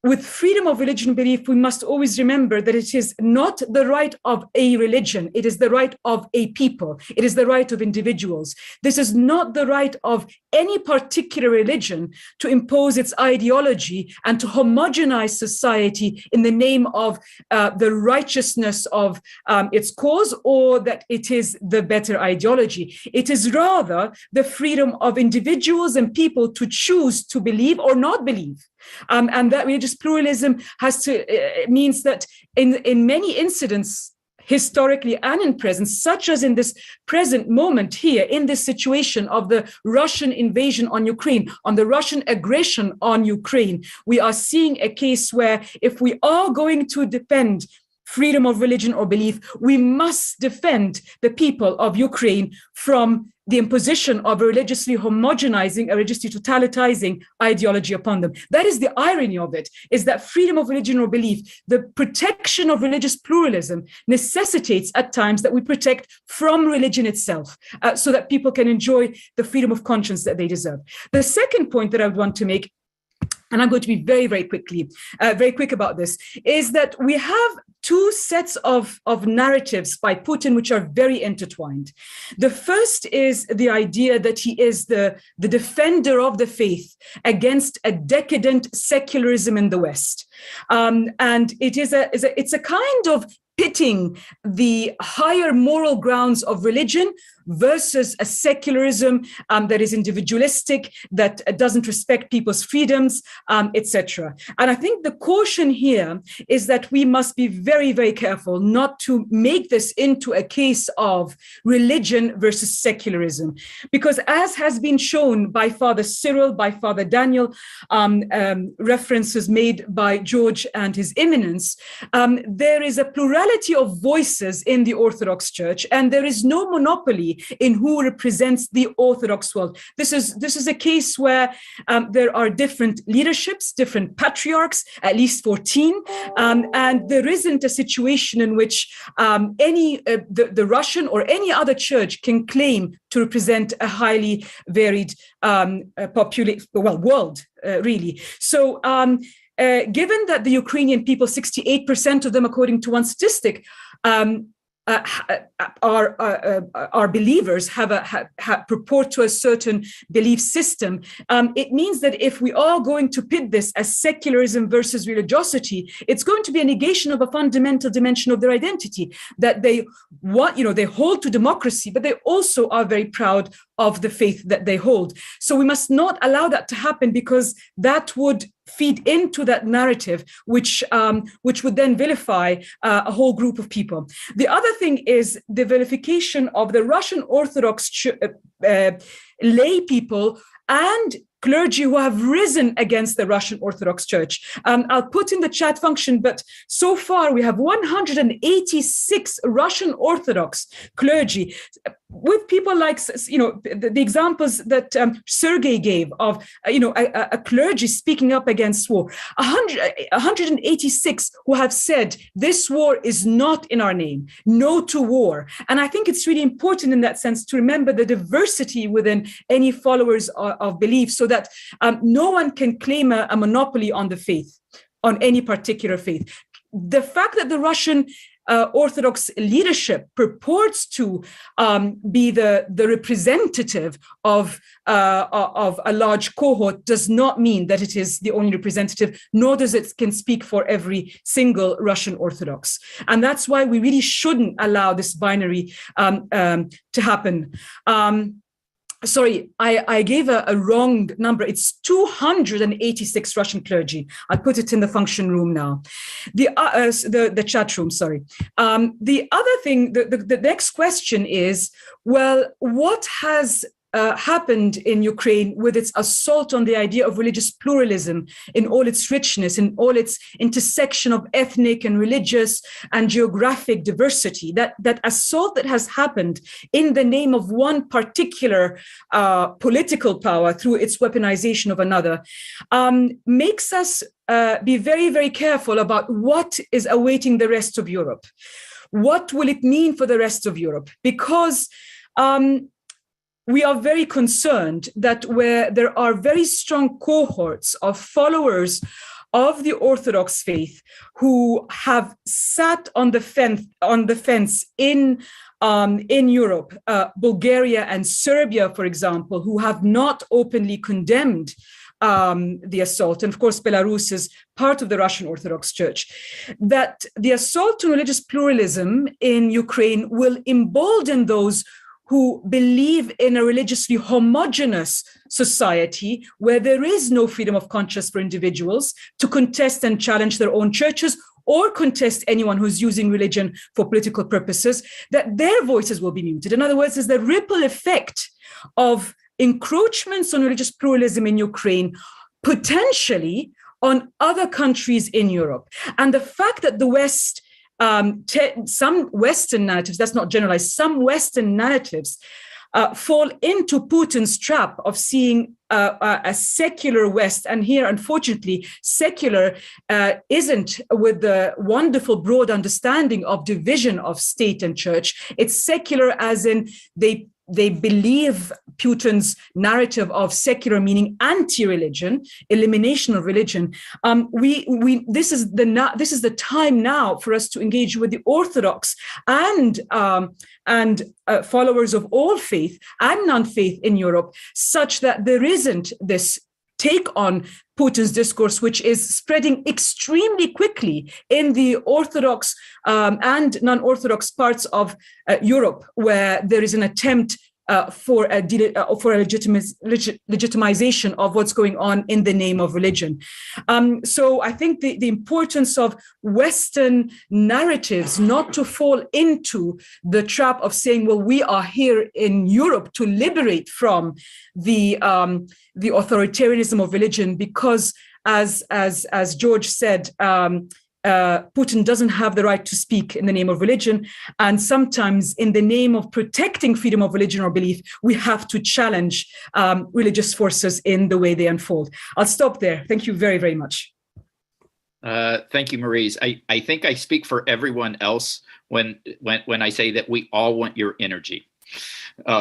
S6: with freedom of religion and belief, we must always remember that it is not the right of a religion. It is the right of a people. It is the right of individuals. This is not the right of any particular religion to impose its ideology and to homogenize society in the name of the righteousness of its cause, or that it is the better ideology. It is rather the freedom of individuals and people to choose to believe or not believe. And that religious pluralism means that in many incidents, historically and in present, such as in this present moment here, in this situation of the Russian invasion on Ukraine, on the Russian aggression on Ukraine, we are seeing a case where if we are going to defend freedom of religion or belief, we must defend the people of Ukraine from the imposition of a religiously homogenizing, a religiously totalitizing ideology upon them. That is the irony of it, is that freedom of religion or belief, the protection of religious pluralism, necessitates at times that we protect from religion itself, so that people can enjoy the freedom of conscience that they deserve. The second point that I would want to make, and I'm going to be very quick about this, is that we have two sets of narratives by Putin which are very intertwined. The first is the idea that he is the defender of the faith against a decadent secularism in the West. And it's a kind of pitting the higher moral grounds of religion versus a secularism that is individualistic, that doesn't respect people's freedoms, etc. And I think the caution here is that we must be very very, very careful not to make this into a case of religion versus secularism, because as has been shown by Father Cyril, by Father Daniel, references made by George and His Eminence, there is a plurality of voices in the Orthodox Church, and there is no monopoly in who represents the Orthodox world. This is a case where there are different leaderships, different patriarchs, at least 14, and there isn't a situation in which the Russian or any other church can claim to represent a highly varied world, really. So given that the Ukrainian people, 68% of them, according to one statistic, are believers, purport to a certain belief system. It means that if we are going to pit this as secularism versus religiosity, it's going to be a negation of a fundamental dimension of their identity, that they hold to democracy, but they also are very proud of the faith that they hold. So we must not allow that to happen, because that would feed into that narrative, which would then vilify a whole group of people. The other thing is the vilification of the Russian Orthodox lay people and clergy who have risen against the Russian Orthodox Church. I'll put in the chat function, but so far we have 186 Russian Orthodox clergy, with people like, the examples that Sergei gave of, a clergy speaking up against war. 186 who have said this war is not in our name, no to war. And I think it's really important in that sense to remember the diversity within any followers of belief, so that no one can claim a monopoly on the faith, on any particular faith. The fact that the Russian Orthodox leadership purports to be the representative of a large cohort does not mean that it is the only representative, nor does it can speak for every single Russian Orthodox. And that's why we really shouldn't allow this binary to happen. Sorry, I gave a wrong number. It's 286 Russian clergy. I'll put it in the function room now. The chat room, sorry. The other thing, the next question is, well, what has happened in Ukraine with its assault on the idea of religious pluralism in all its richness, in all its intersection of ethnic and religious and geographic diversity? That assault that has happened in the name of one particular political power through its weaponization of another makes us be very, very careful about what is awaiting the rest of Europe. What will it mean for the rest of Europe? Because we are very concerned that where there are very strong cohorts of followers of the Orthodox faith who have sat on the fence in Europe, Bulgaria and Serbia, for example, who have not openly condemned the assault, and of course Belarus is part of the Russian Orthodox Church, that the assault on religious pluralism in Ukraine will embolden those who believe in a religiously homogeneous society where there is no freedom of conscience for individuals to contest and challenge their own churches or contest anyone who's using religion for political purposes, that their voices will be muted. In other words, there's the ripple effect of encroachments on religious pluralism in Ukraine, potentially on other countries in Europe. And the fact that the West, some Western narratives, that's not generalized, some Western narratives fall into Putin's trap of seeing a secular West. And here, unfortunately, secular isn't with the wonderful broad understanding of division of state and church. It's secular as in they believe Putin's narrative of secular meaning anti-religion, elimination of religion. This is the time now for us to engage with the Orthodox and followers of all faith and non-faith in Europe, such that there isn't this take on Putin's discourse, which is spreading extremely quickly in the Orthodox and non-Orthodox parts of Europe, where there is an attempt for a legitimization of what's going on in the name of religion. So I think the importance of Western narratives not to fall into the trap of saying, well, we are here in Europe to liberate from the authoritarianism of religion, because as George said, Putin doesn't have the right to speak in the name of religion. And sometimes in the name of protecting freedom of religion or belief, we have to challenge religious forces in the way they unfold. I'll stop there. Thank you very, very much.
S1: Thank you, Maurice. I think I speak for everyone else when I say that we all want your energy. We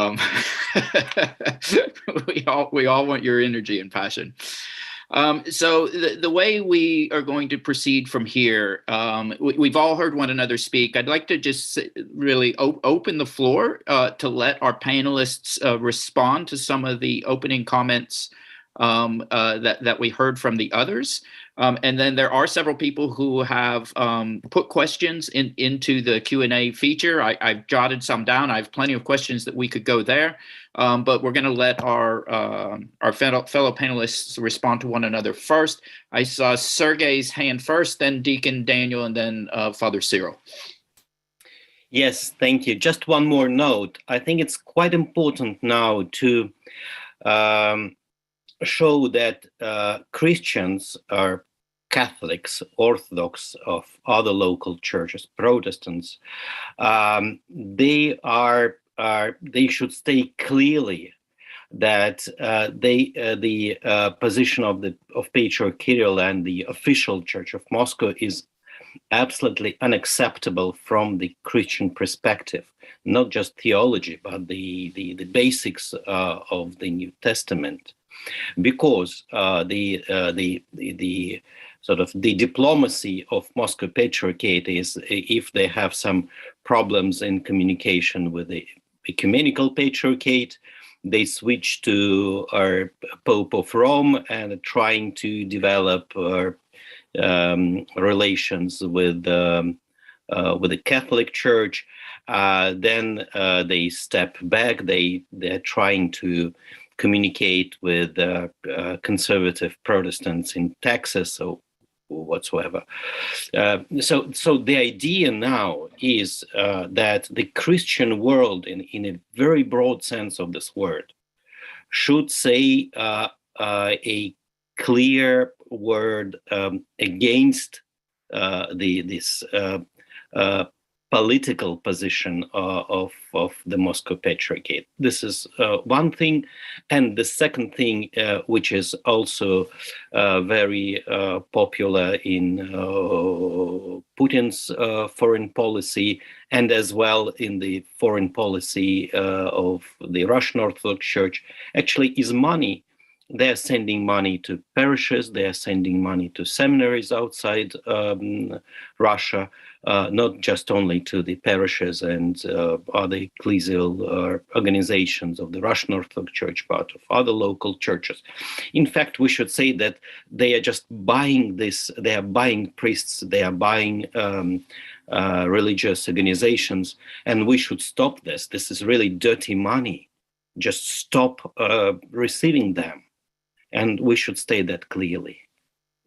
S1: all want your energy and passion. So the way we are going to proceed from here, we've all heard one another speak. I'd like to just really open the floor to let our panelists respond to some of the opening comments that we heard from the others. And then there are several people who have put questions into the Q&A feature. I've jotted some down. I have plenty of questions that we could go there, but we're going to let our fellow panelists respond to one another first. I saw Sergey's hand first, then Deacon Daniel, and then Father Cyril.
S4: Yes, thank you. Just one more note. I think it's quite important now to show that Christians are Catholics, Orthodox of other local churches, Protestants. They should state clearly that the position of Patriarch Kirill and the official Church of Moscow is absolutely unacceptable from the Christian perspective, not just theology, but the basics of the New Testament. Because the sort of the diplomacy of Moscow Patriarchate is, if they have some problems in communication with the Ecumenical Patriarchate, they switch to our Pope of Rome and trying to develop relations with the Catholic Church. Then they step back. They're trying to communicate with conservative Protestants in Texas or whatsoever. So the idea now is that the Christian world, in a very broad sense of this word, should say a clear word against this political position of the Moscow Patriarchate. This is one thing. And the second thing, which is also very popular in Putin's foreign policy, and as well in the foreign policy of the Russian Orthodox Church, actually is money. They're sending money to parishes, they're sending money to seminaries outside Russia, not just only to the parishes and other ecclesial organizations of the Russian Orthodox Church, but of other local churches. In fact, we should say that they are just buying this, they are buying priests, they are buying religious organizations, and we should stop this. This is really dirty money. Just stop receiving them. And we should state that clearly.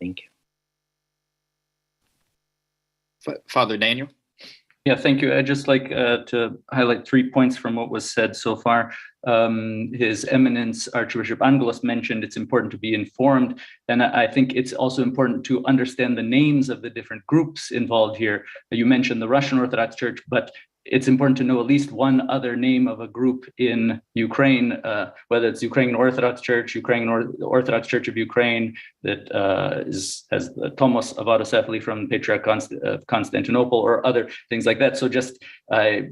S4: Thank
S1: you. Father Daniel?
S3: Yeah, thank you. I'd just like to highlight 3 points from what was said so far. His Eminence Archbishop Angelos mentioned it's important to be informed. And I think it's also important to understand the names of the different groups involved here. You mentioned the Russian Orthodox Church, but it's important to know at least one other name of a group in Ukraine, whether it's Ukrainian Orthodox Church, Ukrainian Orthodox Church of Ukraine, that has Thomas of Autocephaly from Patriarch of Constantinople, or other things like that. So just I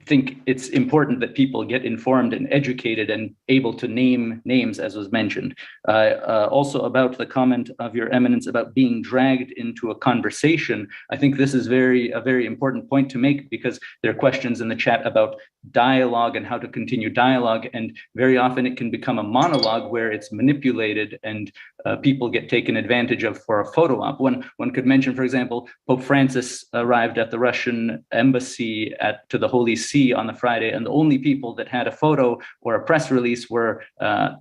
S3: think it's important that people get informed and educated and able to name names, as was mentioned. Also about the comment of Your Eminence about being dragged into a conversation, I think this is a very important point to make, because there are questions in the chat about dialogue and how to continue dialogue, and very often it can become a monologue where it's manipulated and people get taken advantage of for a photo op. One could mention, for example, Pope Francis arrived at the Russian embassy to the Holy See see on the Friday, and the only people that had a photo or a press release were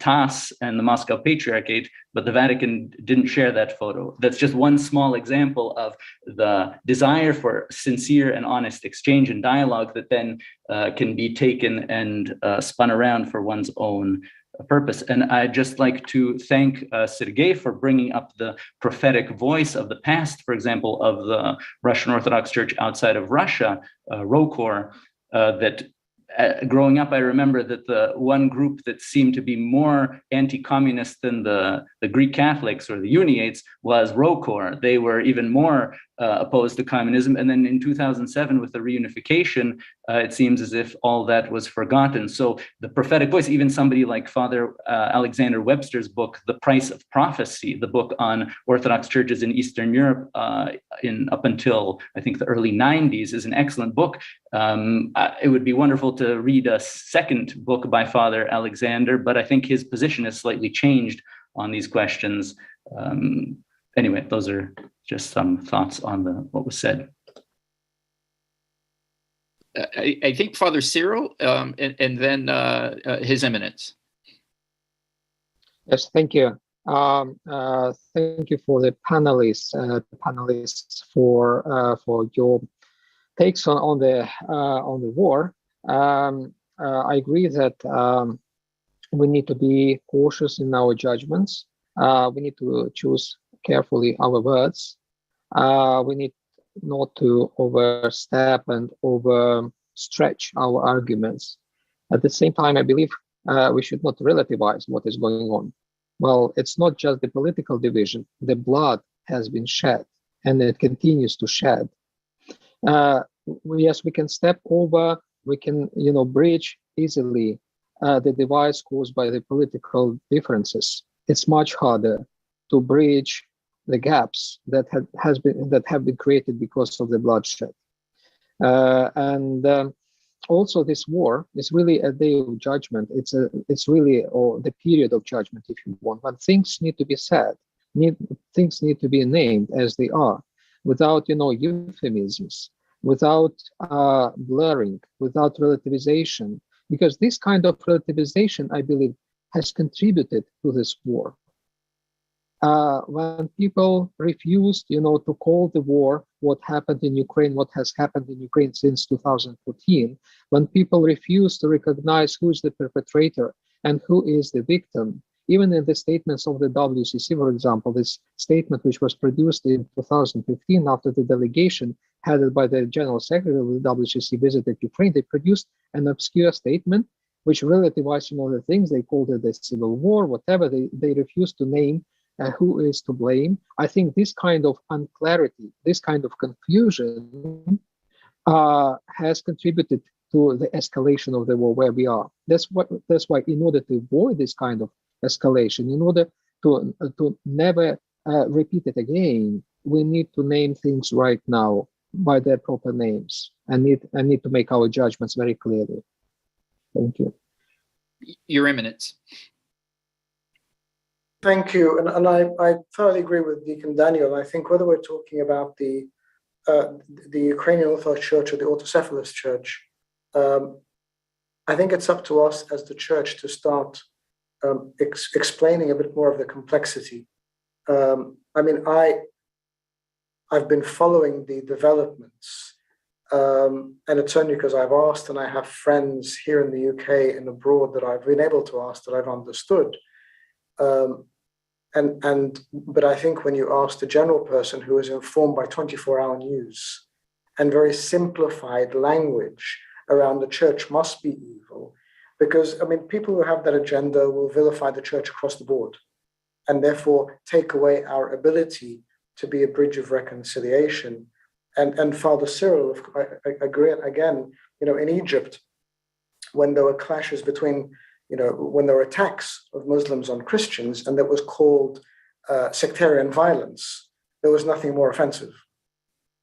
S3: TASS and the Moscow Patriarchate, but the Vatican didn't share that photo. That's just one small example of the desire for sincere and honest exchange and dialogue that then can be taken and spun around for one's own purpose. And I'd just like to thank Sergei for bringing up the prophetic voice of the past, for example, of the Russian Orthodox Church outside of Russia, ROKOR, that growing up, I remember that the one group that seemed to be more anti-communist than the Greek Catholics or the Uniates was ROKOR. They were even more opposed to communism. And then in 2007, with the reunification, it seems as if all that was forgotten. So the prophetic voice, even somebody like Father Alexander Webster's book, The Price of Prophecy, the book on Orthodox churches in Eastern Europe up until, I think, the early 90s, is an excellent book. It would be wonderful to read a second book by Father Alexander, but I think his position has slightly changed on these questions. Anyway, those are just some thoughts on what was said.
S1: I think Father Cyril, and then His Eminence.
S2: Yes, thank you. Thank you for the panelists for your takes on the war. I agree that we need to be cautious in our judgments. We need to choose carefully our words. We need not to overstep and overstretch our arguments. At the same time, I believe we should not relativize what is going on. Well, it's not just the political division. The blood has been shed, and it continues to shed. Yes, we can step over. We can, bridge easily the divides caused by the political differences. It's much harder to bridge the gaps that have been created because of the bloodshed. Also, this war is really a day of judgment. It's really the period of judgment, if you want. But things need to be said. Things need to be named as they are, without euphemisms, without blurring, without relativization. Because this kind of relativization, I believe, has contributed to this war. When people refused, to call the war what happened in Ukraine, what has happened in Ukraine since 2014, when people refused to recognize who is the perpetrator and who is the victim, even in the statements of the WCC, for example, this statement which was produced in 2015 after the delegation headed by the General Secretary of the WCC visited Ukraine, they produced an obscure statement which relativized the things. They called it a civil war, whatever. They refused to name who is to blame. I think this kind of unclarity, this kind of confusion has contributed to the escalation of the war where we are. That's why in order to avoid this kind of escalation, in order to never repeat it again, we need to name things right now by their proper names and need to make our judgments very clearly. Thank you.
S1: Your Eminence.
S5: Thank you, and I thoroughly agree with Deacon Daniel. I think whether we're talking about the Ukrainian Orthodox Church or the Autocephalous Church, I think it's up to us as the Church to start explaining a bit more of the complexity. I've been following the developments, and it's only because I've asked, and I have friends here in the UK and abroad that I've been able to ask that I've understood. But I think when you ask the general person who is informed by 24-hour news and very simplified language around the church must be evil, because people who have that agenda will vilify the church across the board and therefore take away our ability to be a bridge of reconciliation. And Father Cyril, I agree again, in Egypt, when there were clashes between when there were attacks of Muslims on Christians, and that was called sectarian violence, there was nothing more offensive,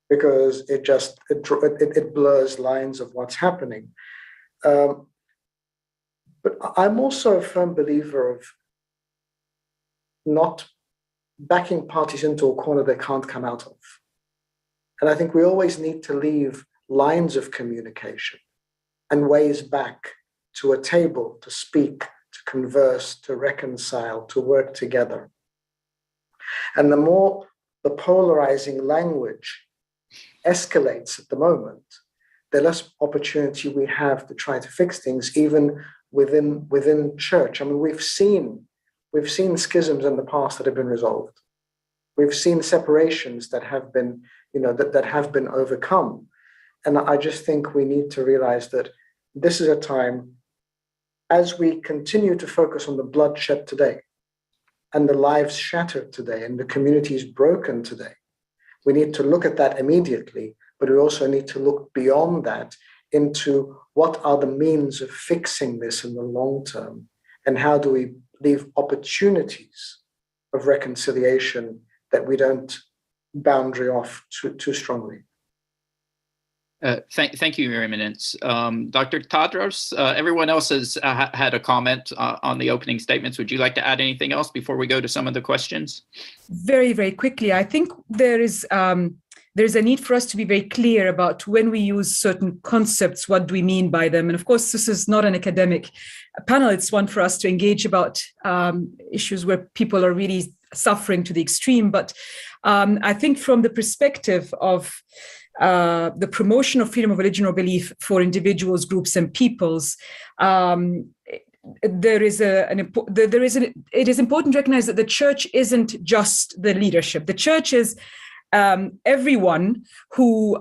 S5: because it blurs lines of what's happening. But I'm also a firm believer of not backing parties into a corner they can't come out of. And I think we always need to leave lines of communication and ways back to a table to speak, to converse, to reconcile, to work together. And the more the polarizing language escalates at the moment, the less opportunity we have to try to fix things, even within church. I mean, we've seen schisms in the past that have been resolved. We've seen separations that have been, that have been overcome. And I just think we need to realize that this is a time, as we continue to focus on the bloodshed today and the lives shattered today and the communities broken today, we need to look at that immediately, but we also need to look beyond that into what are the means of fixing this in the long term, and how do we leave opportunities of reconciliation that we don't boundary off too strongly.
S1: Thank you, Your Eminence. Dr. Tadros, everyone else has had a comment on the opening statements. Would you like to add anything else before we go to some of the questions?
S6: Very, very quickly. I think there's a need for us to be very clear about when we use certain concepts, what do we mean by them? And of course, this is not an academic panel. It's one for us to engage about issues where people are really suffering to the extreme. But I think from the perspective of the promotion of freedom of religion or belief for individuals, groups, and peoples, it is important to recognize that the church isn't just the leadership. The church is everyone who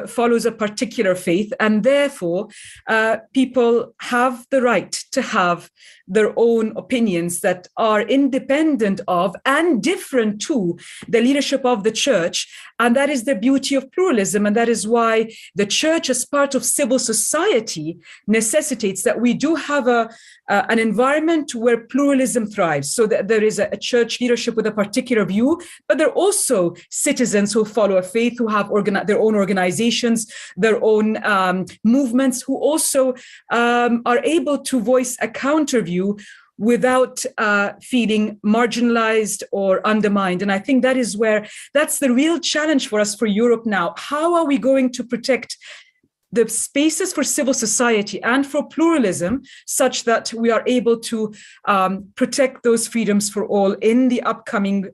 S6: follows a particular faith, and therefore people have the right to have their own opinions that are independent of and different to the leadership of the church. And that is the beauty of pluralism. And that is why the church, as part of civil society, necessitates that we do have an environment where pluralism thrives, so that there is a church leadership with a particular view, but there are also citizens who follow a faith, who have their own organizations, their own movements, who also are able to voice a counter view without feeling marginalized or undermined. And I think that's the real challenge for us, for Europe now. How are we going to protect the spaces for civil society and for pluralism such that we are able to protect those freedoms for all in the upcoming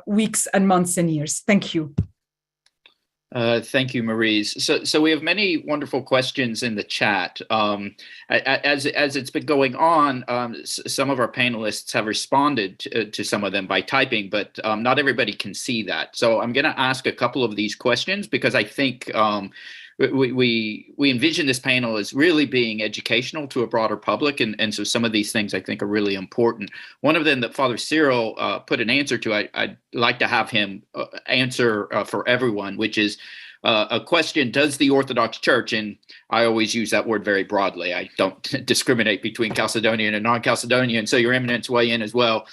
S6: weeks and months and years? Thank you.
S1: Thank you, Maurice. So we have many wonderful questions in the chat. As it's been going on, some of our panelists have responded to some of them by typing, but not everybody can see that. So I'm going to ask a couple of these questions because I think we envision this panel as really being educational to a broader public, and so some of these things I think are really important. One of them that Father Cyril put an answer to, I'd like to have him answer for everyone, which is a question: does the Orthodox Church, and I always use that word very broadly, I don't discriminate between Chalcedonian and non-Chalcedonian, so Your Eminence weigh in as well.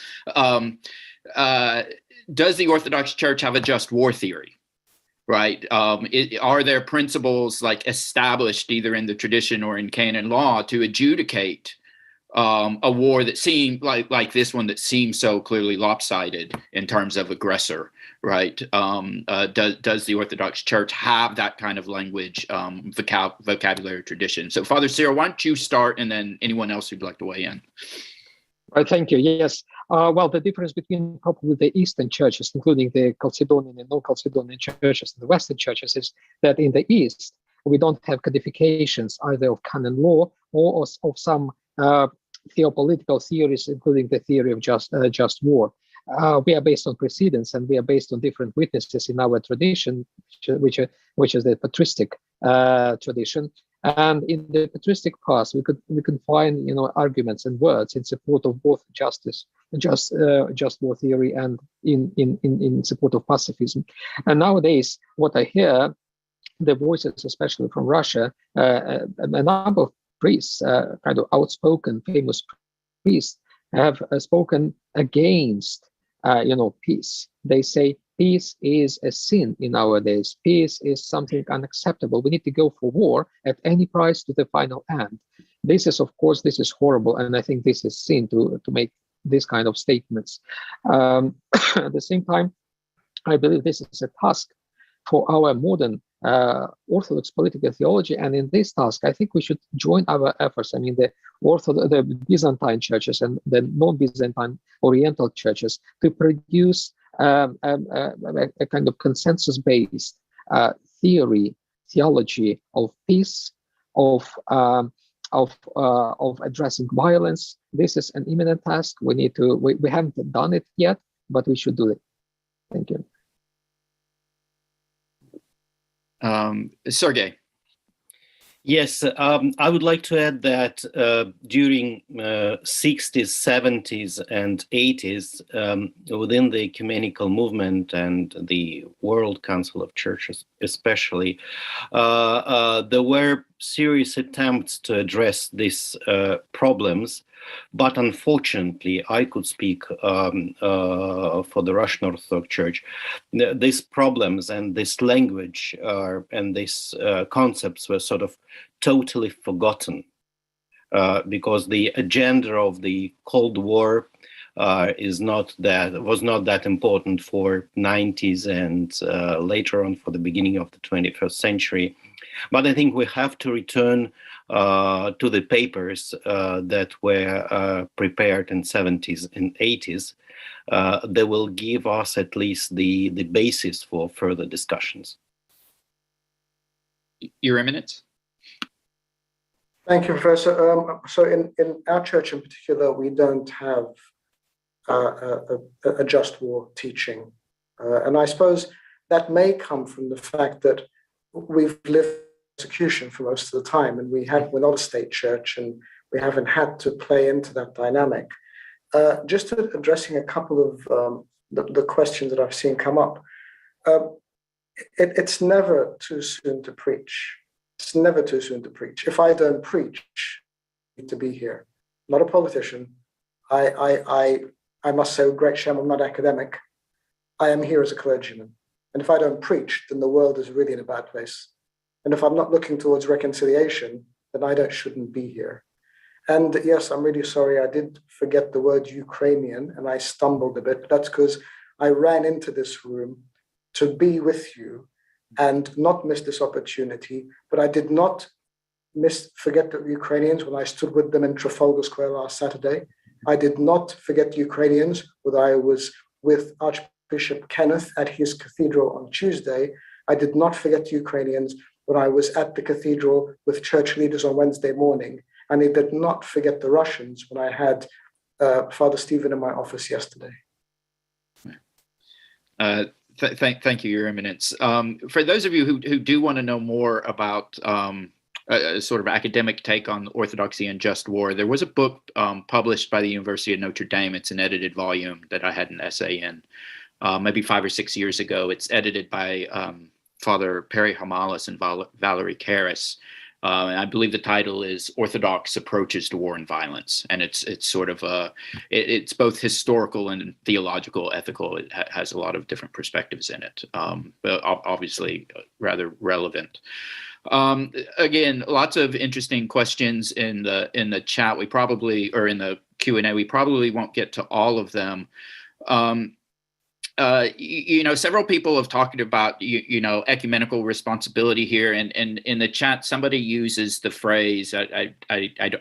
S1: Does the Orthodox Church have a just war theory? Right? Are there principles like established either in the tradition or in canon law to adjudicate a war that seemed like this one that seems so clearly lopsided in terms of aggressor? Right? Does the Orthodox Church have that kind of language, vocabulary, tradition? So, Father Cyril, why don't you start, and then anyone else who'd like to weigh in?
S2: Thank you. Yes. Well, the difference between probably the Eastern churches, including the Chalcedonian and non-Chalcedonian churches and the Western churches, is that in the East, we don't have codifications either of canon law or of some theopolitical theories, including the theory of just war. We are based on precedents, and we are based on different witnesses in our tradition, which is the patristic tradition. And in the patristic past, we can find arguments and words in support of both just war theory and in support of pacifism. And nowadays, what I hear, the voices, especially from Russia, a number of priests, kind of outspoken, famous priests, have spoken against peace. They say peace is a sin in our days. Peace is something unacceptable. We need to go for war at any price to the final end. This is horrible, and I think this is sin to make this kind of statements. At the same time, I believe this is a task for our modern Orthodox political theology. And in this task, I think we should join our efforts. I mean, the Byzantine churches and the non-Byzantine Oriental churches to produce a kind of consensus-based theology of peace, of addressing violence. This is an imminent task. We haven't done it yet, but we should do it. Thank you.
S1: Sergey.
S4: Yes, I would like to add that during 60s, 70s, and 80s, within the ecumenical movement and the World Council of Churches especially, there were serious attempts to address these problems. But unfortunately, I could speak for the Russian Orthodox Church. These problems and this language and these concepts were sort of totally forgotten because the agenda of the Cold War was not that important for 90s and later on for the beginning of the 21st century. But I think we have to return to the papers that were prepared in 70s and 80s. They will give us at least the basis for further discussions.
S1: Your Eminence.
S5: Thank you, Professor. So in our church in particular, we don't have a just war teaching. And I suppose that may come from the fact that we've lived persecution for most of the time, and we're not a state church, and we haven't had to play into that dynamic. Just addressing a couple of the questions that I've seen come up, it's never too soon to preach. It's never too soon to preach. If I don't preach, I need to be here. I'm not a politician. I must say with great shame, I'm not academic. I am here as a clergyman. And if I don't preach, then the world is really in a bad place. And if I'm not looking towards reconciliation, then I shouldn't be here. And yes, I'm really sorry. I did forget the word Ukrainian and I stumbled a bit. That's because I ran into this room to be with you and not miss this opportunity. But I did not forget the Ukrainians when I stood with them in Trafalgar Square last Saturday. I did not forget the Ukrainians when I was with Archbishop Kenneth at his cathedral on Tuesday. I did not forget the Ukrainians when I was at the cathedral with church leaders on Wednesday morning. And I did not forget the Russians when I had Father Stephen in my office yesterday.
S1: Thank you, Your Eminence. For those of you who do want to know more about a sort of academic take on orthodoxy and just war, there was a book published by the University of Notre Dame. It's an edited volume that I had an essay in maybe 5 or 6 years ago. It's edited by Father Perry Hamalis and Valerie Karras. And I believe the title is Orthodox Approaches to War and Violence. And it's sort of it's both historical and theological, ethical. It has a lot of different perspectives in it, but obviously rather relevant. Again, lots of interesting questions in the chat. Or in the Q&A. We probably won't get to all of them. Several people have talked about, ecumenical responsibility here. And in the chat, somebody uses the phrase, I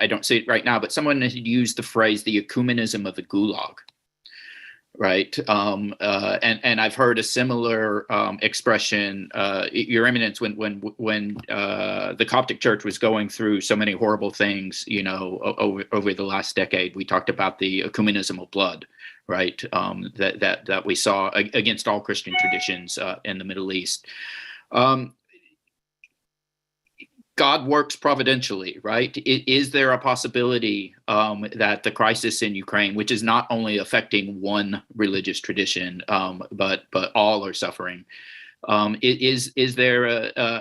S1: don't see it right now, but someone has used the phrase, the ecumenism of the Gulag, right? And I've heard a similar expression, Your Eminence, when the Coptic Church was going through so many horrible things, over the last decade. We talked about the ecumenism of blood, right? That we saw against all Christian traditions in the Middle East. God works providentially, right? Is there a possibility that the crisis in Ukraine, which is not only affecting one religious tradition, but all are suffering, is there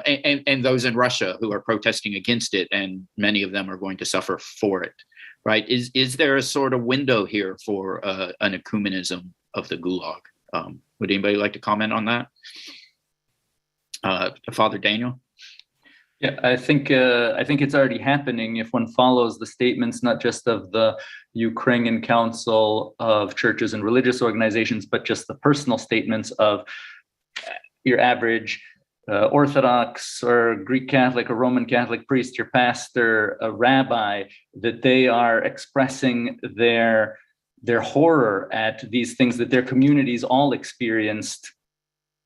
S1: and those in Russia who are protesting against it, and many of them are going to suffer for it, right? Is there a sort of window here for an ecumenism of the Gulag? Would anybody like to comment on that? Father Daniel?
S3: Yeah, I think it's already happening if one follows the statements not just of the Ukrainian Council of Churches and Religious Organizations, but just the personal statements of your average Orthodox or Greek Catholic or Roman Catholic priest, your pastor, a rabbi, that they are expressing their horror at these things that their communities all experienced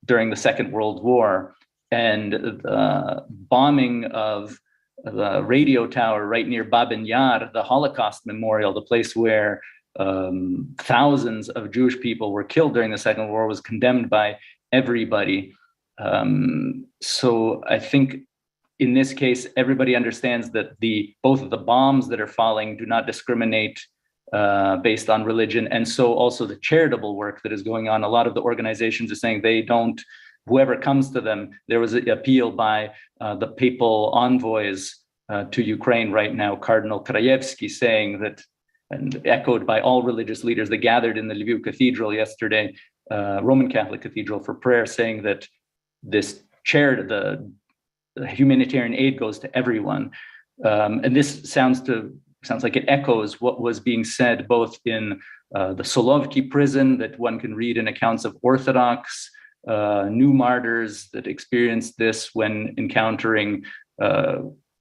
S3: during the Second World War, and the bombing of the radio tower right near Babin Yar, the Holocaust Memorial, the place where thousands of Jewish people were killed during the Second World War, was condemned by everybody. So I think in this case, everybody understands that both of the bombs that are falling do not discriminate based on religion. And so also the charitable work that is going on, a lot of the organizations are saying they don't, whoever comes to them. There was an appeal by the papal envoys to Ukraine right now, Cardinal Krajewski, saying that, and echoed by all religious leaders that gathered in the Lviv Cathedral yesterday, Roman Catholic Cathedral, for prayer, saying that this the humanitarian aid goes to everyone. And this sounds like it echoes what was being said both in the Solovki prison, that one can read in accounts of Orthodox new martyrs that experienced this when encountering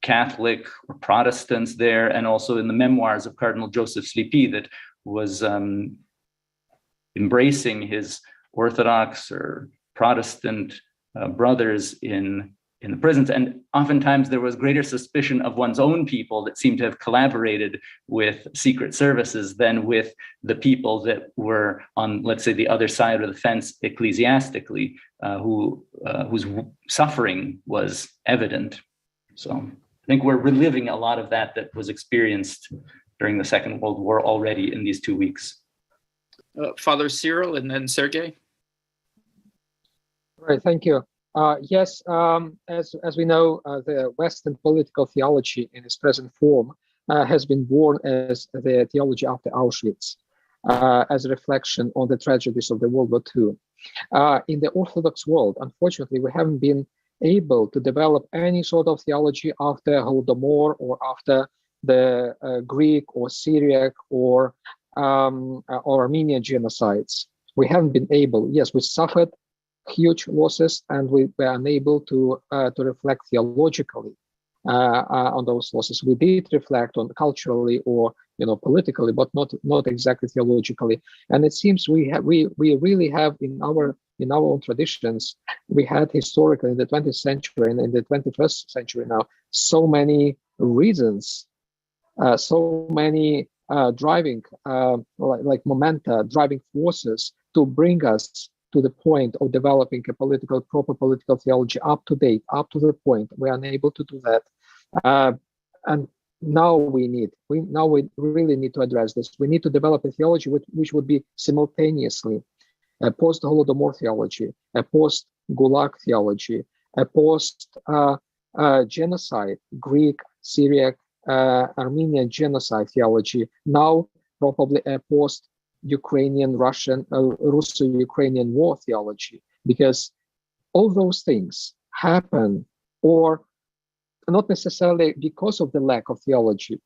S3: Catholic or Protestants there, and also in the memoirs of Cardinal Joseph Sleepy, that was embracing his Orthodox or Protestant brothers in the prisons. And oftentimes there was greater suspicion of one's own people that seemed to have collaborated with secret services than with the people that were on, let's say, the other side of the fence ecclesiastically, whose suffering was evident. So I think we're reliving a lot of that was experienced during the Second World War already in these 2 weeks.
S1: Father Cyril and then Sergey.
S2: Right, thank you. Yes, as we know, the Western political theology in its present form has been born as the theology after Auschwitz, as a reflection on the tragedies of the World War II. In the Orthodox world, unfortunately, we haven't been able to develop any sort of theology after Holodomor or after the Greek or Syriac or Armenian genocides. We haven't been able. Yes, we suffered huge losses, and we were unable to reflect theologically on those losses. We did reflect on culturally or politically, but not exactly theologically. And it seems we really have in our own traditions, we had historically in the 20th century and in the 21st century now so many reasons, so many driving like momenta, driving forces to bring us to the point of developing a proper political theology up to date, up to the point. We are unable to do that. And now we really need to address this. We need to develop a theology which would be simultaneously a post-Holodomor theology, a post-Gulag theology, a post-genocide, Greek, Syriac, Armenian genocide theology, now probably a post-Ukrainian, Russian, Russo-Ukrainian war theology, because all those things happen, or not necessarily because of the lack of theology,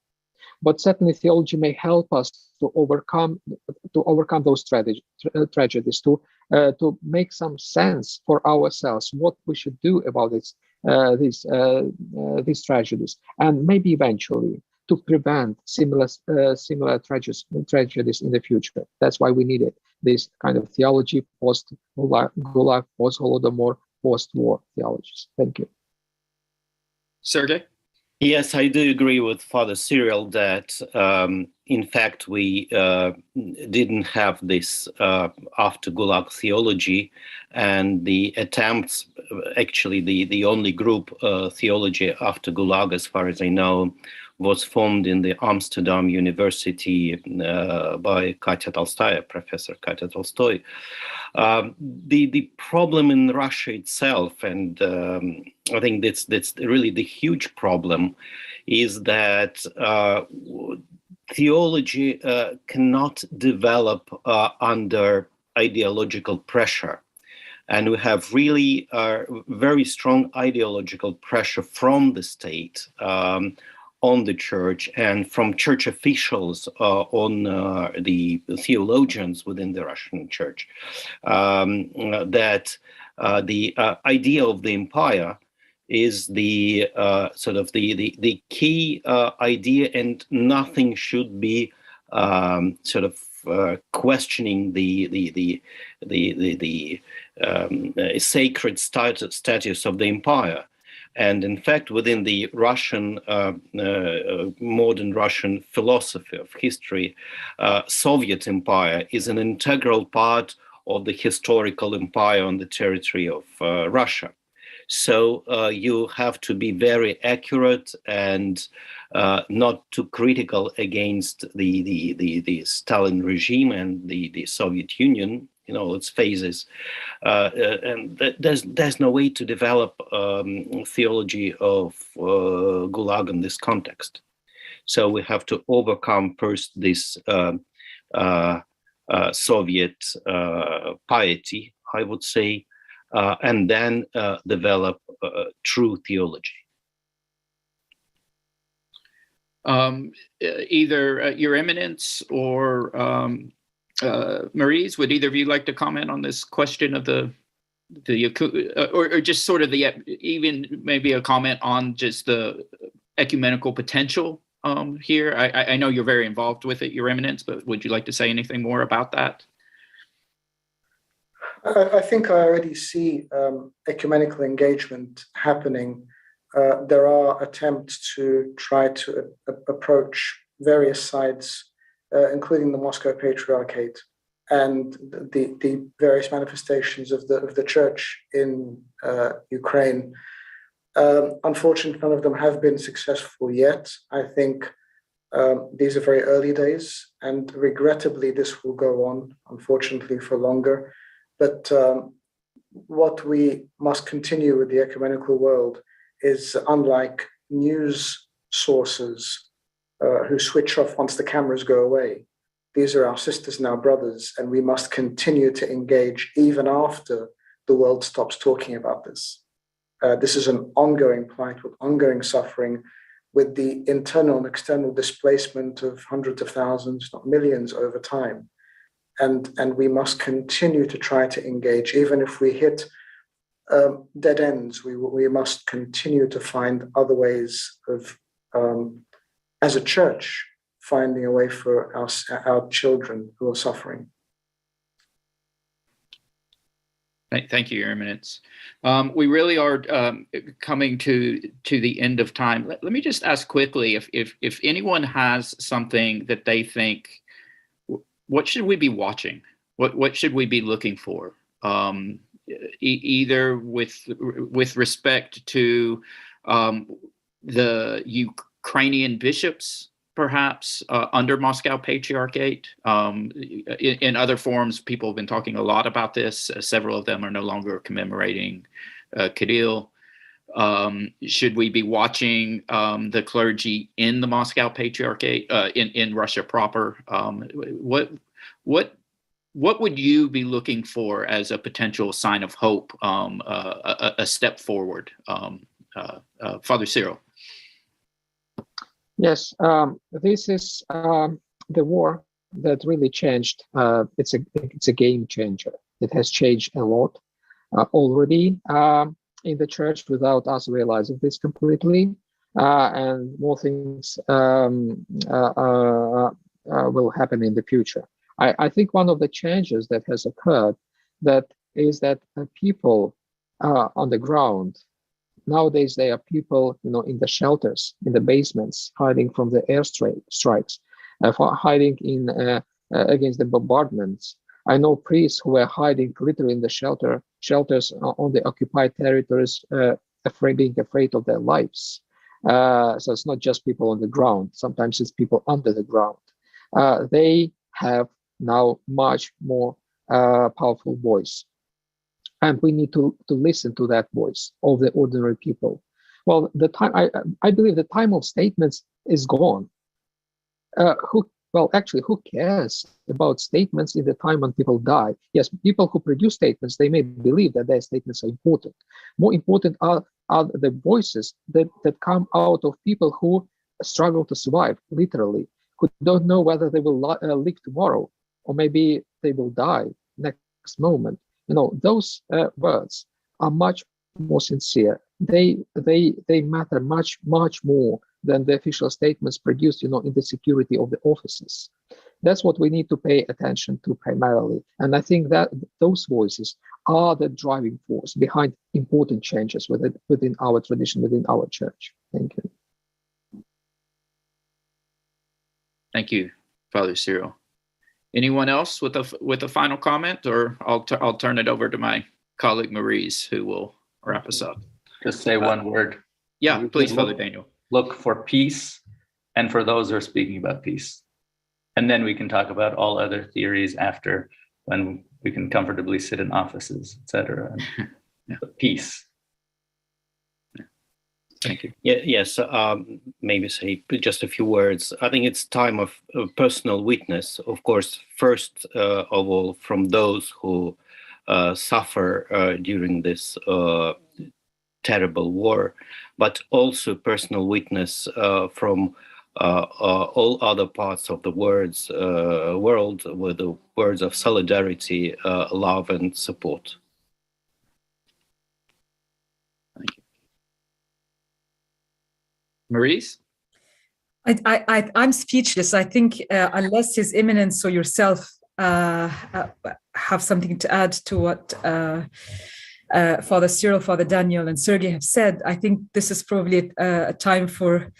S2: but certainly theology may help us to overcome those tragedies, to make some sense for ourselves what we should do about these tragedies, and maybe eventually to prevent similar tragedies in the future. That's why we needed this kind of theology, post-Gulag, post-Holodomor, post-war theologies. Thank you.
S1: Sergey?
S4: Yes, I do agree with Father Cyril that, in fact, we didn't have this after Gulag theology, and the attempts, actually the only group theology after Gulag, as far as I know, was formed in the Amsterdam University by Katya Tolstoy, Professor Katya Tolstoy. The problem in Russia itself, and I think that's really the huge problem, is that theology cannot develop under ideological pressure. And we have really very strong ideological pressure from the state on the church and from church officials on the theologians within the Russian church, that the idea of the empire is the sort of the key idea, and nothing should be sort of questioning the sacred status of the empire. And in fact, within the Russian, modern Russian philosophy of history, Soviet empire is an integral part of the historical empire on the territory of Russia. So you have to be very accurate and not too critical against the Stalin regime and the Soviet Union in all its phases. And there's no way to develop theology of Gulag in this context. So we have to overcome first this Soviet piety, I would say, and then develop true theology.
S1: Either Your Eminence or Maurice, would either of you like to comment on this question of or just sort of even maybe a comment on just the ecumenical potential here? I know you're very involved with it, Your Eminence, but would you like to say anything more about that?
S5: I think I already see ecumenical engagement happening. There are attempts to try to approach various sides, including the Moscow Patriarchate and the various manifestations of the Church in Ukraine. Unfortunately, none of them have been successful yet. I think these are very early days, and regrettably, this will go on, unfortunately, for longer. But what we must continue with the ecumenical world is, unlike news sources who switch off once the cameras go away, these are our sisters and our brothers, and we must continue to engage even after the world stops talking about this. This is an ongoing plight with ongoing suffering, with the internal and external displacement of hundreds of thousands, not millions, over time. And we must continue to try to engage, even if we hit dead ends. We must continue to find other ways of, as a church, finding a way for our children who are suffering.
S1: Thank you, Your Eminence. We really are coming to the end of time. Let me just ask quickly if anyone has something that they think, what should we be watching? What should we be looking for? Either with respect to the Ukrainian bishops, perhaps under Moscow Patriarchate. In other forms, people have been talking a lot about this. Several of them are no longer commemorating Kirill. Should we be watching the clergy in the Moscow Patriarchate, in Russia proper? What would you be looking for as a potential sign of hope, a step forward? Father Cyril.
S2: Yes, this is the war that really changed. It's a game changer. It has changed a lot already in the church without us realizing this completely, and more things will happen in the future. I think one of the changes that has occurred is that people on the ground. Nowadays, there are people, in the shelters, in the basements, hiding from the air strikes, hiding against the bombardments. I know priests who were hiding literally in the shelters on the occupied territories, being afraid of their lives. So it's not just people on the ground. Sometimes it's people under the ground. They have now much more powerful voice. And we need to listen to that voice of the ordinary people. Well, I believe the time of statements is gone. Who cares about statements in the time when people die? Yes, people who produce statements, they may believe that their statements are important. More important are the voices that come out of people who struggle to survive, literally, who don't know whether they will live tomorrow, or maybe they will die next moment. those words are much more sincere. They matter much more than the official statements produced, in the security of the offices. That's what we need to pay attention to primarily. And I think that those voices are the driving force behind important changes within our tradition, within our church. Thank you.
S1: Thank you, Father Cyril. Anyone else with a final comment, or I'll turn it over to my colleague Maurice, who will wrap us up.
S3: Just say one word.
S1: Yeah, please, Father Daniel.
S3: Look for peace, and for those who are speaking about peace. And then we can talk about all other theories after, when we can comfortably sit in offices, etc.
S1: Yeah.
S3: Peace.
S1: Thank you.
S4: Yes, maybe say just a few words. I think it's time of personal witness, of course, first of all, from those who suffer during this terrible war, but also personal witness from all other parts of the world with the words of solidarity, love, and support.
S1: Thank you. Maurice?
S6: I'm speechless. I think unless His Eminence or yourself have something to add to what Father Cyril, Father Daniel, and Sergei have said, I think this is probably a time for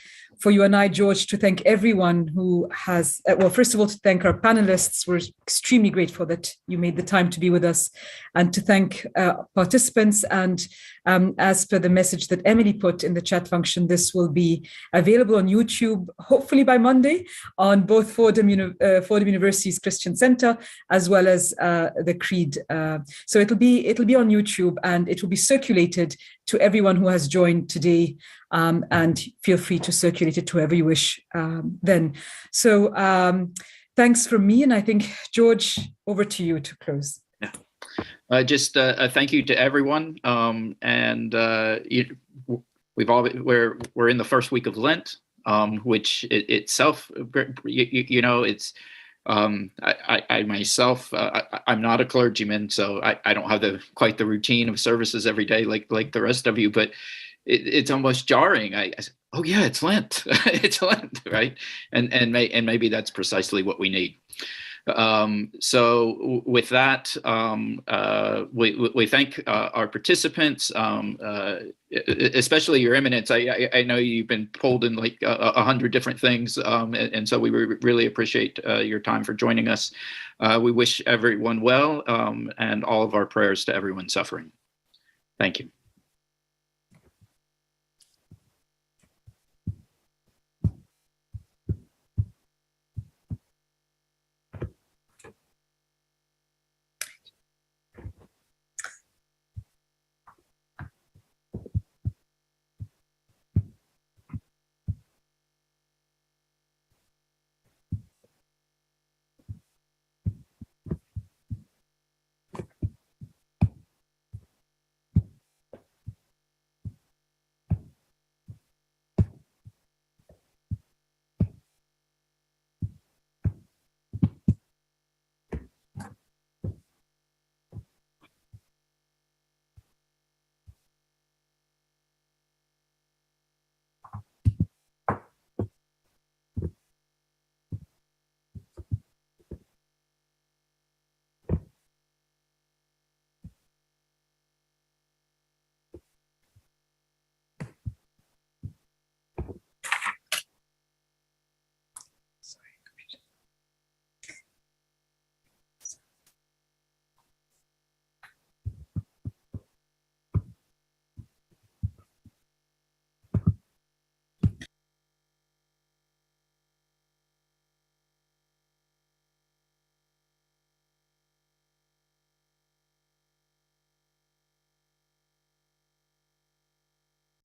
S6: you and I, George, to thank everyone who has, well, first of all, to thank our panelists. We're extremely grateful that you made the time to be with us, and to thank participants. And as per the message that Emily put in the chat function, this will be available on YouTube, hopefully by Monday, on both Fordham University's Christian Center, as well as the Creed. So it'll be on YouTube, and it will be circulated to everyone who has joined today, and feel free to circulate it to whoever you wish then. So thanks from me, and I think, George, over to you to close.
S1: Yeah. Just a thank you to everyone, and we're in the first week of Lent, which itself, it's. I myself, I'm not a clergyman, so I don't have quite the routine of services every day like the rest of you, but it's almost jarring. Oh yeah, it's Lent. It's Lent, right? And maybe that's precisely what we need. So with that, we thank our participants, especially Your Eminence. I know you've been pulled in like 100 different things, and so we really appreciate your time for joining us. We wish everyone well, and all of our prayers to everyone suffering. Thank you.